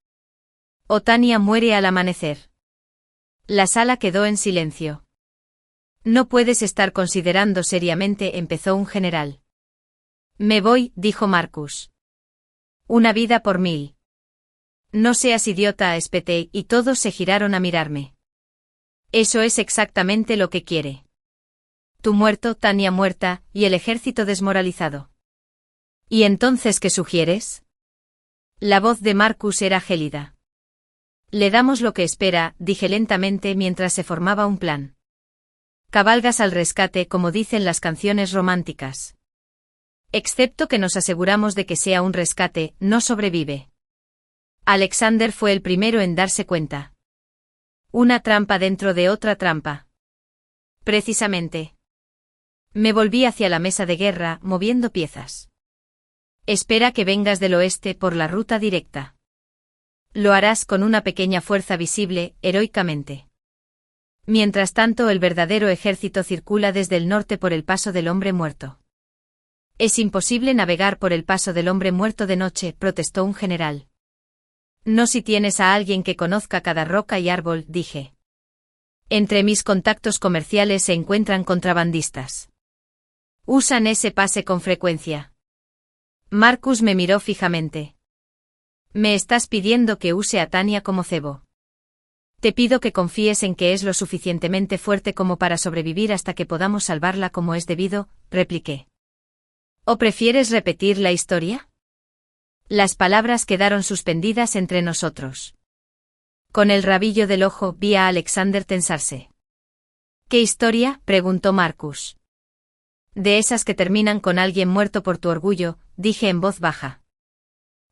O Tanya muere al amanecer. La sala quedó en silencio. No puedes estar considerando seriamente, empezó un general. Me voy, dijo Marcus. Una vida por 1000. No seas idiota, espeté, y todos se giraron a mirarme. Eso es exactamente lo que quiere. Tú muerto, Tanya muerta, y el ejército desmoralizado. ¿Y entonces qué sugieres? La voz de Marcus era gélida. Le damos lo que espera, dije lentamente mientras se formaba un plan. Cabalgas al rescate, como dicen las canciones románticas. Excepto que nos aseguramos de que sea un rescate, no sobrevive. Alexander fue el primero en darse cuenta. Una trampa dentro de otra trampa. Precisamente. Me volví hacia la mesa de guerra, moviendo piezas. Espera que vengas del oeste por la ruta directa. Lo harás con una pequeña fuerza visible, heroicamente. Mientras tanto, el verdadero ejército circula desde el norte por el paso del hombre muerto. Es imposible navegar por el paso del hombre muerto de noche, protestó un general. No si tienes a alguien que conozca cada roca y árbol, dije. Entre mis contactos comerciales se encuentran contrabandistas. Usan ese pase con frecuencia. Marcus me miró fijamente. Me estás pidiendo que use a Tanya como cebo. Te pido que confíes en que es lo suficientemente fuerte como para sobrevivir hasta que podamos salvarla como es debido, repliqué. ¿O prefieres repetir la historia? Las palabras quedaron suspendidas entre nosotros. Con el rabillo del ojo vi a Alexander tensarse. ¿Qué historia?, preguntó Marcus. De esas que terminan con alguien muerto por tu orgullo, dije en voz baja.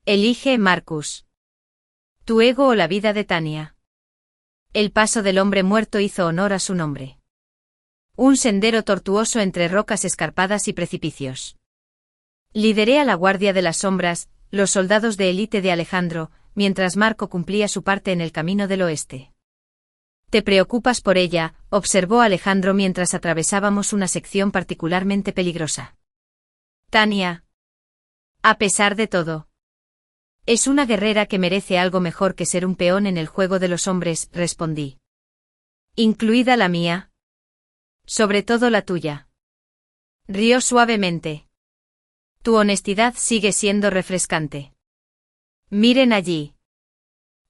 Elige, Marcus. Tu ego o la vida de Tanya. El paso del hombre muerto hizo honor a su nombre. Un sendero tortuoso entre rocas escarpadas y precipicios. Lideré a la Guardia de las Sombras, los soldados de élite de Alejandro, mientras Marco cumplía su parte en el camino del oeste. ¿Te preocupas por ella?, observó Alejandro mientras atravesábamos una sección particularmente peligrosa. Tanya. A pesar de todo. Es una guerrera que merece algo mejor que ser un peón en el juego de los hombres, respondí. ¿Incluida la mía? Sobre todo la tuya. Rió suavemente. Tu honestidad sigue siendo refrescante. Miren allí.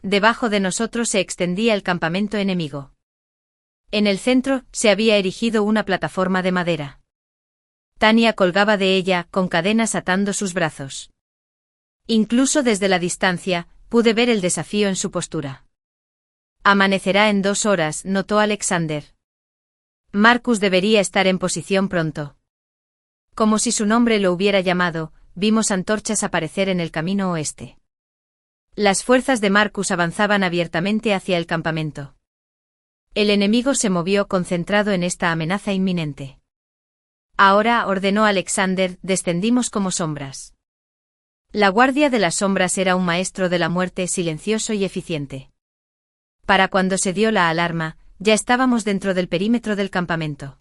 Debajo de nosotros se extendía el campamento enemigo. En el centro se había erigido una plataforma de madera. Tanya colgaba de ella, con cadenas atando sus brazos. Incluso desde la distancia, pude ver el desafío en su postura. Amanecerá en 2 horas, notó Alexander. Marcus debería estar en posición pronto. Como si su nombre lo hubiera llamado, vimos antorchas aparecer en el camino oeste. Las fuerzas de Marcus avanzaban abiertamente hacia el campamento. El enemigo se movió concentrado en esta amenaza inminente. Ahora, ordenó Alexander, descendimos como sombras. La guardia de las sombras era un maestro de la muerte silencioso y eficiente. Para cuando se dio la alarma, ya estábamos dentro del perímetro del campamento.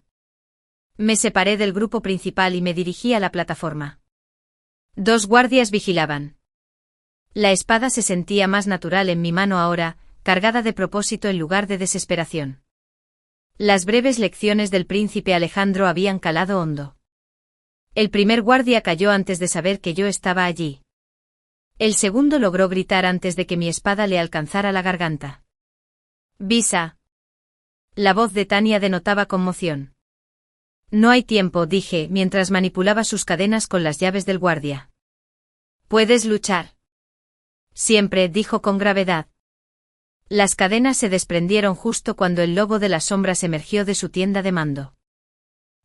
Me separé del grupo principal y me dirigí a la plataforma. 2 guardias vigilaban. La espada se sentía más natural en mi mano ahora, cargada de propósito en lugar de desesperación. Las breves lecciones del príncipe Alejandro habían calado hondo. El primer guardia cayó antes de saber que yo estaba allí. El segundo logró gritar antes de que mi espada le alcanzara la garganta. «Visa». La voz de Tania denotaba conmoción. «No hay tiempo», dije, mientras manipulaba sus cadenas con las llaves del guardia. «¿Puedes luchar?» «Siempre», dijo con gravedad. Las cadenas se desprendieron justo cuando el lobo de las sombras emergió de su tienda de mando.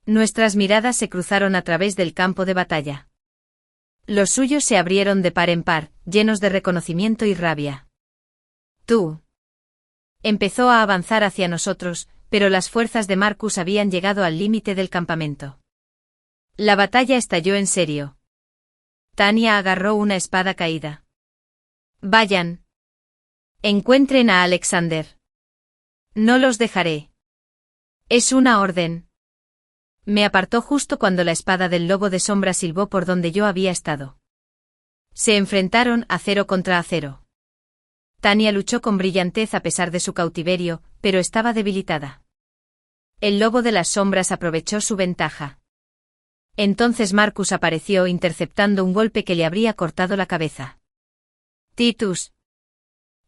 Nuestras miradas se cruzaron a través del campo de batalla. Los suyos se abrieron de par en par, llenos de reconocimiento y rabia. «Tú». Empezó a avanzar hacia nosotros, pero las fuerzas de Marcus habían llegado al límite del campamento. La batalla estalló en serio. Tania agarró una espada caída. «Vayan. Encuentren a Alexander. No los dejaré. Es una orden». Me apartó justo cuando la espada del lobo de sombra silbó por donde yo había estado. Se enfrentaron acero contra acero. Tania luchó con brillantez a pesar de su cautiverio, pero estaba debilitada. El lobo de las sombras aprovechó su ventaja. Entonces Marcus apareció interceptando un golpe que le habría cortado la cabeza. «Titus.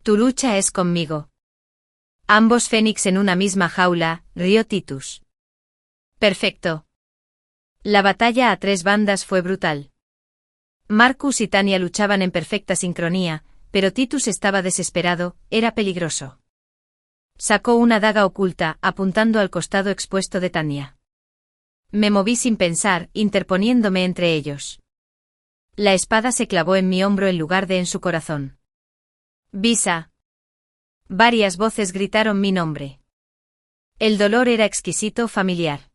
Tu lucha es conmigo». Ambos fénix en una misma jaula, rió Titus. «Perfecto». La batalla a 3 bandas fue brutal. Marcus y Tania luchaban en perfecta sincronía, pero Titus estaba desesperado, era peligroso. Sacó una daga oculta, apuntando al costado expuesto de Tania. Me moví sin pensar, interponiéndome entre ellos. La espada se clavó en mi hombro en lugar de en su corazón. «Visa». Varias voces gritaron mi nombre. El dolor era exquisito, familiar.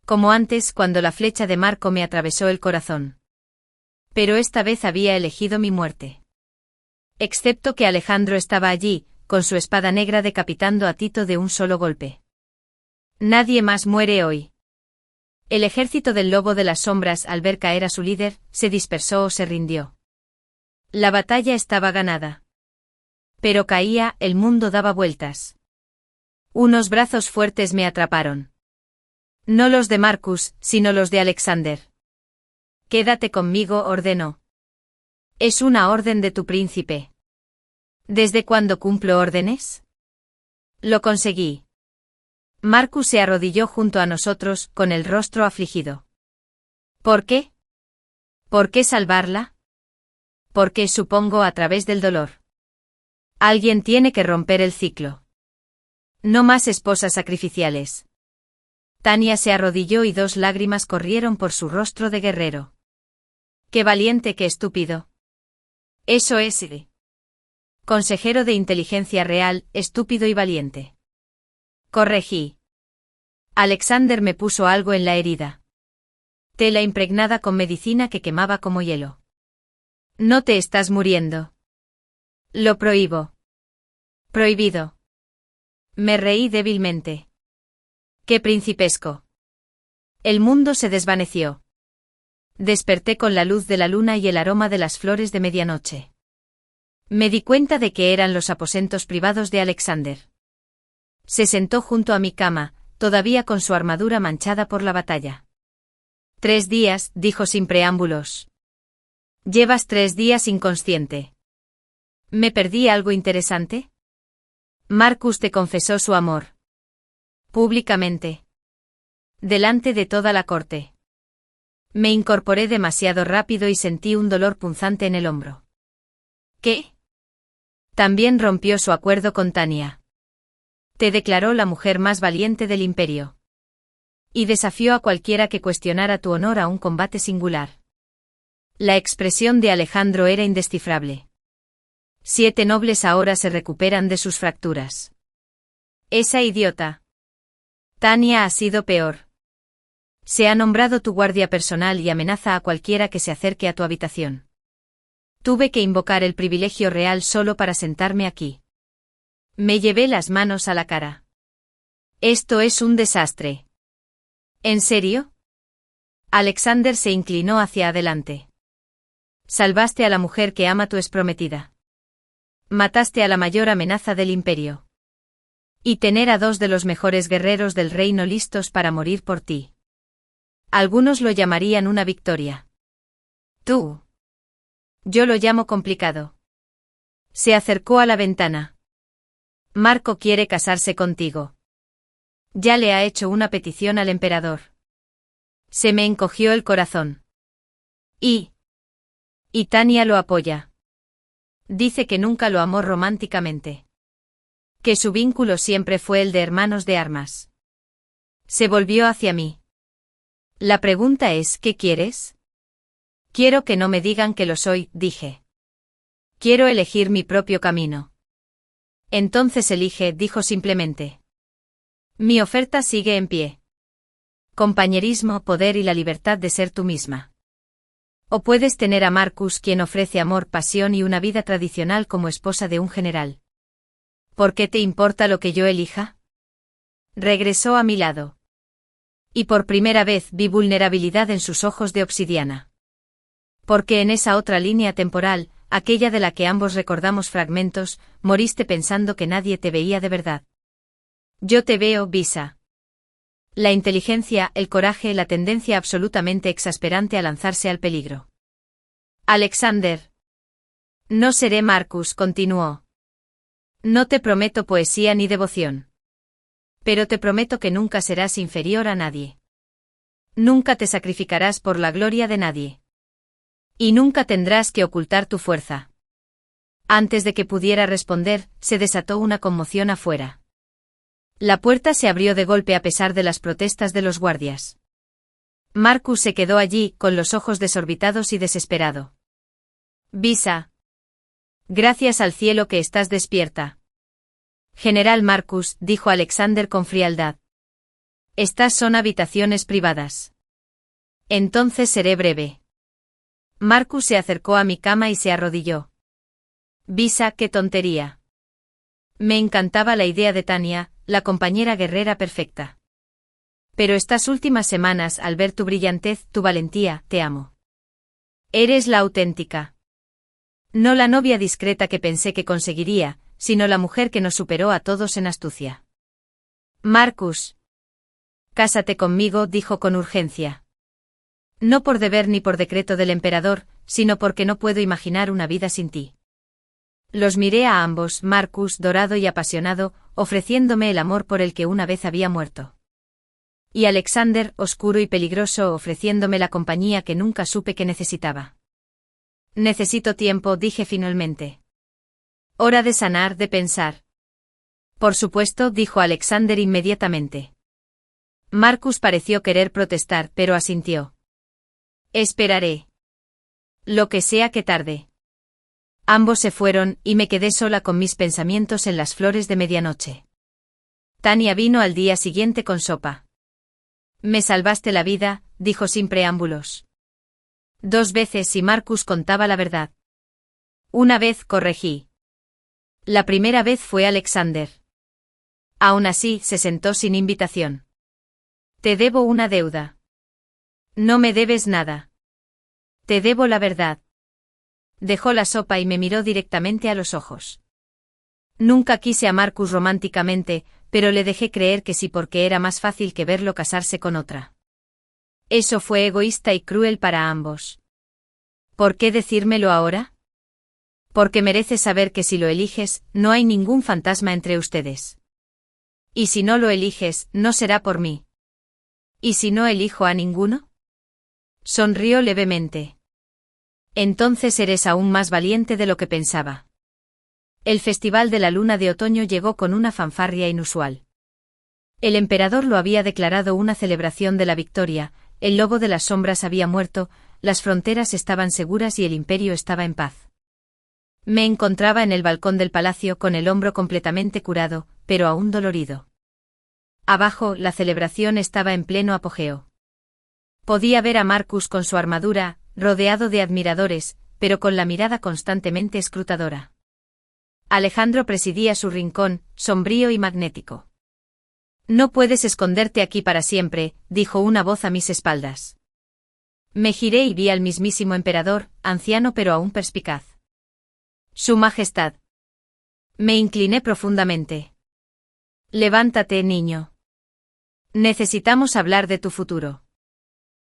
Como antes, cuando la flecha de Marco me atravesó el corazón. Pero esta vez había elegido mi muerte. Excepto que Alejandro estaba allí, con su espada negra decapitando a Tito de un solo golpe. Nadie más muere hoy. El ejército del lobo de las sombras, al ver caer a su líder, se dispersó o se rindió. La batalla estaba ganada. Pero caía, el mundo daba vueltas. Unos brazos fuertes me atraparon. No los de Marcus, sino los de Alexander. «Quédate conmigo», ordenó. «Es una orden de tu príncipe». «¿Desde cuándo cumplo órdenes?» Lo conseguí. Marcus se arrodilló junto a nosotros, con el rostro afligido. «¿Por qué? ¿Por qué salvarla?» «Porque, supongo, a través del dolor. Alguien tiene que romper el ciclo. No más esposas sacrificiales». Tania se arrodilló y 2 lágrimas corrieron por su rostro de guerrero. «Qué valiente, qué estúpido». «Eso es. Consejero de inteligencia real, estúpido y valiente». Corregí. Alexander me puso algo en la herida. Tela impregnada con medicina que quemaba como hielo. «No te estás muriendo». «Lo prohíbo». «Prohibido». Me reí débilmente. «Qué principesco». El mundo se desvaneció. Desperté con la luz de la luna y el aroma de las flores de medianoche. Me di cuenta de que eran los aposentos privados de Alexander. Se sentó junto a mi cama, todavía con su armadura manchada por la batalla. 3 días, dijo sin preámbulos. Llevas 3 días inconsciente. ¿Me perdí algo interesante? Marcus te confesó su amor. Públicamente. Delante de toda la corte. Me incorporé demasiado rápido y sentí un dolor punzante en el hombro. ¿Qué? También rompió su acuerdo con Tanya. Te declaró la mujer más valiente del imperio. Y desafió a cualquiera que cuestionara tu honor a un combate singular. La expresión de Alejandro era indescifrable. 7 nobles ahora se recuperan de sus fracturas. Esa idiota. Tanya ha sido peor. Se ha nombrado tu guardia personal y amenaza a cualquiera que se acerque a tu habitación. Tuve que invocar el privilegio real solo para sentarme aquí. Me llevé las manos a la cara. Esto es un desastre. ¿En serio? Alexander se inclinó hacia adelante. Salvaste a la mujer que ama tu exprometida. Mataste a la mayor amenaza del imperio. Y tener a 2 de los mejores guerreros del reino listos para morir por ti. Algunos lo llamarían una victoria. Tú. Yo lo llamo complicado. Se acercó a la ventana. Marco quiere casarse contigo. Ya le ha hecho una petición al emperador. Se me encogió el corazón. Y Tanya lo apoya. Dice que nunca lo amó románticamente. Que su vínculo siempre fue el de hermanos de armas. Se volvió hacia mí. La pregunta es, ¿qué quieres? Quiero que no me digan que lo soy, dije. Quiero elegir mi propio camino. Entonces elige, dijo simplemente. Mi oferta sigue en pie. Compañerismo, poder y la libertad de ser tú misma. O puedes tener a Marcus, quien ofrece amor, pasión y una vida tradicional como esposa de un general. ¿Por qué te importa lo que yo elija? Regresó a mi lado. Y por primera vez vi vulnerabilidad en sus ojos de obsidiana. Porque en esa otra línea temporal, aquella de la que ambos recordamos fragmentos, moriste pensando que nadie te veía de verdad. Yo te veo, Visa. La inteligencia, el coraje, la tendencia absolutamente exasperante a lanzarse al peligro. Alexander. No seré Marcus, continuó. No te prometo poesía ni devoción. Pero te prometo que nunca serás inferior a nadie. Nunca te sacrificarás por la gloria de nadie. Y nunca tendrás que ocultar tu fuerza. Antes de que pudiera responder, se desató una conmoción afuera. La puerta se abrió de golpe a pesar de las protestas de los guardias. Marcus se quedó allí, con los ojos desorbitados y desesperado. Visa. Gracias al cielo que estás despierta. General Marcus, dijo Alexander con frialdad. Estas son habitaciones privadas. Entonces seré breve. Marcus se acercó a mi cama y se arrodilló. Visa, qué tontería. Me encantaba la idea de Tanya, la compañera guerrera perfecta. Pero estas últimas semanas, al ver tu brillantez, tu valentía, te amo. Eres la auténtica. No la novia discreta que pensé que conseguiría, sino la mujer que nos superó a todos en astucia. Marcus. Cásate conmigo, dijo con urgencia. No por deber ni por decreto del emperador, sino porque no puedo imaginar una vida sin ti. Los miré a ambos, Marcus, dorado y apasionado, ofreciéndome el amor por el que una vez había muerto. Y Alexander, oscuro y peligroso, ofreciéndome la compañía que nunca supe que necesitaba. Necesito tiempo, dije finalmente. Hora de sanar, de pensar. Por supuesto, dijo Alexander inmediatamente. Marcus pareció querer protestar, pero asintió. Esperaré. Lo que sea que tarde. Ambos se fueron, y me quedé sola con mis pensamientos en las flores de medianoche. Tanya vino al día siguiente con sopa. Me salvaste la vida, dijo sin preámbulos. 2 veces y Marcus contaba la verdad. Una vez corregí. La primera vez fue Alexander. Aún así, se sentó sin invitación. Te debo una deuda. No me debes nada. Te debo la verdad. Dejó la sopa y me miró directamente a los ojos. Nunca quise a Marcus románticamente, pero le dejé creer que sí porque era más fácil que verlo casarse con otra. Eso fue egoísta y cruel para ambos. ¿Por qué decírmelo ahora? Porque mereces saber que si lo eliges, no hay ningún fantasma entre ustedes. Y si no lo eliges, no será por mí. ¿Y si no elijo a ninguno? Sonrió levemente. Entonces eres aún más valiente de lo que pensaba. El Festival de la Luna de Otoño llegó con una fanfarria inusual. El emperador lo había declarado una celebración de la victoria, el lobo de las sombras había muerto, las fronteras estaban seguras y el imperio estaba en paz. Me encontraba en el balcón del palacio con el hombro completamente curado, pero aún dolorido. Abajo, la celebración estaba en pleno apogeo. Podía ver a Marcus con su armadura, rodeado de admiradores, pero con la mirada constantemente escrutadora. Alejandro presidía su rincón, sombrío y magnético. «No puedes esconderte aquí para siempre», dijo una voz a mis espaldas. Me giré y vi al mismísimo emperador, anciano pero aún perspicaz. «Su Majestad». Me incliné profundamente. «Levántate, niño. Necesitamos hablar de tu futuro».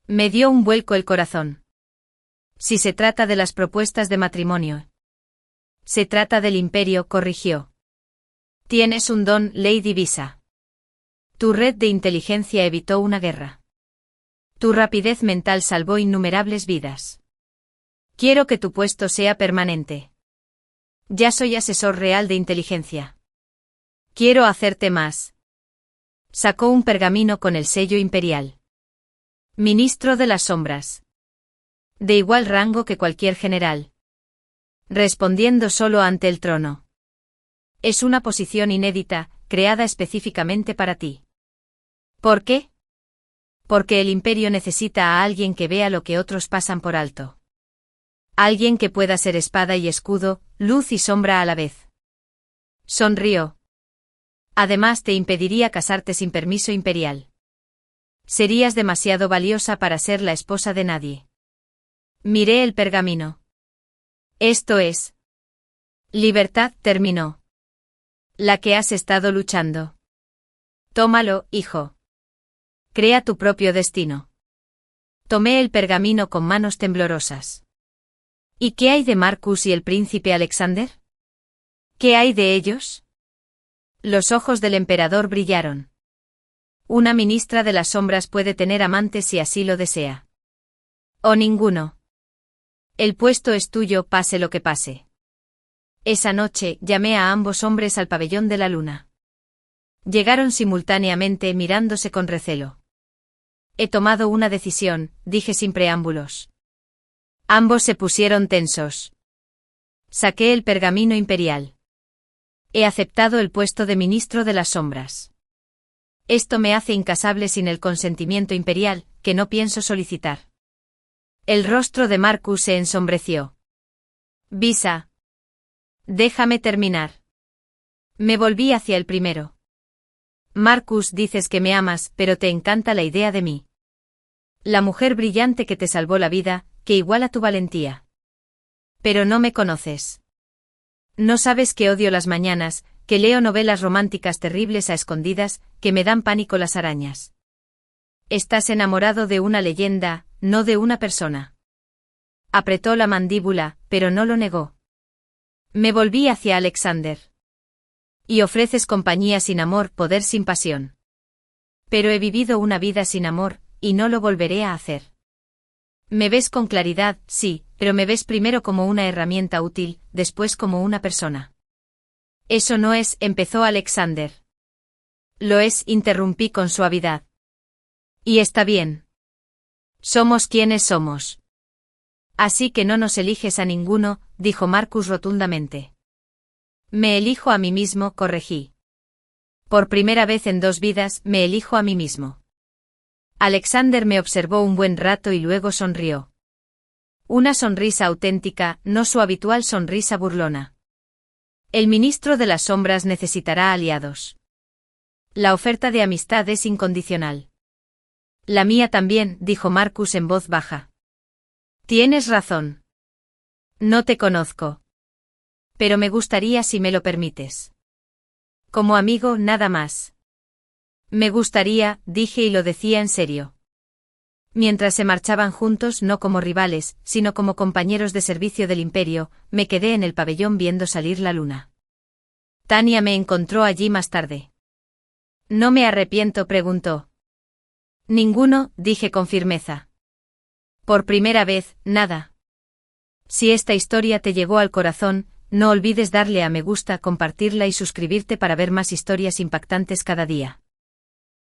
Me dio un vuelco el corazón. Si se trata de las propuestas de matrimonio. Se trata del imperio, corrigió. Tienes un don, Lady Visa. Tu red de inteligencia evitó una guerra. Tu rapidez mental salvó innumerables vidas. Quiero que tu puesto sea permanente. Ya soy asesor real de inteligencia. Quiero hacerte más. Sacó un pergamino con el sello imperial. Ministro de las Sombras. De igual rango que cualquier general. Respondiendo solo ante el trono. Es una posición inédita, creada específicamente para ti. ¿Por qué? Porque el imperio necesita a alguien que vea lo que otros pasan por alto. Alguien que pueda ser espada y escudo, luz y sombra a la vez. Sonrió. Además te impediría casarte sin permiso imperial. Serías demasiado valiosa para ser la esposa de nadie. Miré el pergamino. Esto es. Libertad, terminó. La que has estado luchando. Tómalo, hijo. Crea tu propio destino. Tomé el pergamino con manos temblorosas. ¿Y qué hay de Marcus y el príncipe Alexander? ¿Qué hay de ellos? Los ojos del emperador brillaron. Una ministra de las sombras puede tener amantes si así lo desea. O ninguno. El puesto es tuyo, pase lo que pase. Esa noche, llamé a ambos hombres al pabellón de la luna. Llegaron simultáneamente mirándose con recelo. He tomado una decisión, dije sin preámbulos. Ambos se pusieron tensos. Saqué el pergamino imperial. He aceptado el puesto de ministro de las sombras. Esto me hace incasable sin el consentimiento imperial, que no pienso solicitar. El rostro de Marcus se ensombreció. Visa. Déjame terminar. Me volví hacia el primero. Marcus, dices que me amas, pero te encanta la idea de mí. La mujer brillante que te salvó la vida, que iguala tu valentía. Pero no me conoces. No sabes que odio las mañanas, que leo novelas románticas terribles a escondidas, que me dan pánico las arañas. Estás enamorado de una leyenda, no de una persona. Apretó la mandíbula, pero no lo negó. Me volví hacia Alexander. Y ofreces compañía sin amor, poder sin pasión. Pero he vivido una vida sin amor, y no lo volveré a hacer. Me ves con claridad, sí, pero me ves primero como una herramienta útil, después como una persona. Eso no es, empezó Alexander. Lo es, interrumpí con suavidad. Y está bien. Somos quienes somos. Así que no nos eliges a ninguno, dijo Marcus rotundamente. Me elijo a mí mismo, corregí. Por primera vez en 2 vidas, me elijo a mí mismo. Alexander me observó un buen rato y luego sonrió. Una sonrisa auténtica, no su habitual sonrisa burlona. El ministro de las sombras necesitará aliados. La oferta de amistad es incondicional. La mía también, dijo Marcus en voz baja. Tienes razón. No te conozco. Pero me gustaría si me lo permites. Como amigo, nada más. Me gustaría, dije y lo decía en serio. Mientras se marchaban juntos no como rivales, sino como compañeros de servicio del imperio, me quedé en el pabellón viendo salir la luna. Tania me encontró allí más tarde. ¿No me arrepiento?, preguntó. Ninguno, dije con firmeza. Por primera vez, nada. Si esta historia te llegó al corazón, No olvides darle a me gusta, compartirla y suscribirte para ver más historias impactantes cada día.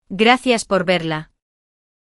Gracias por verla.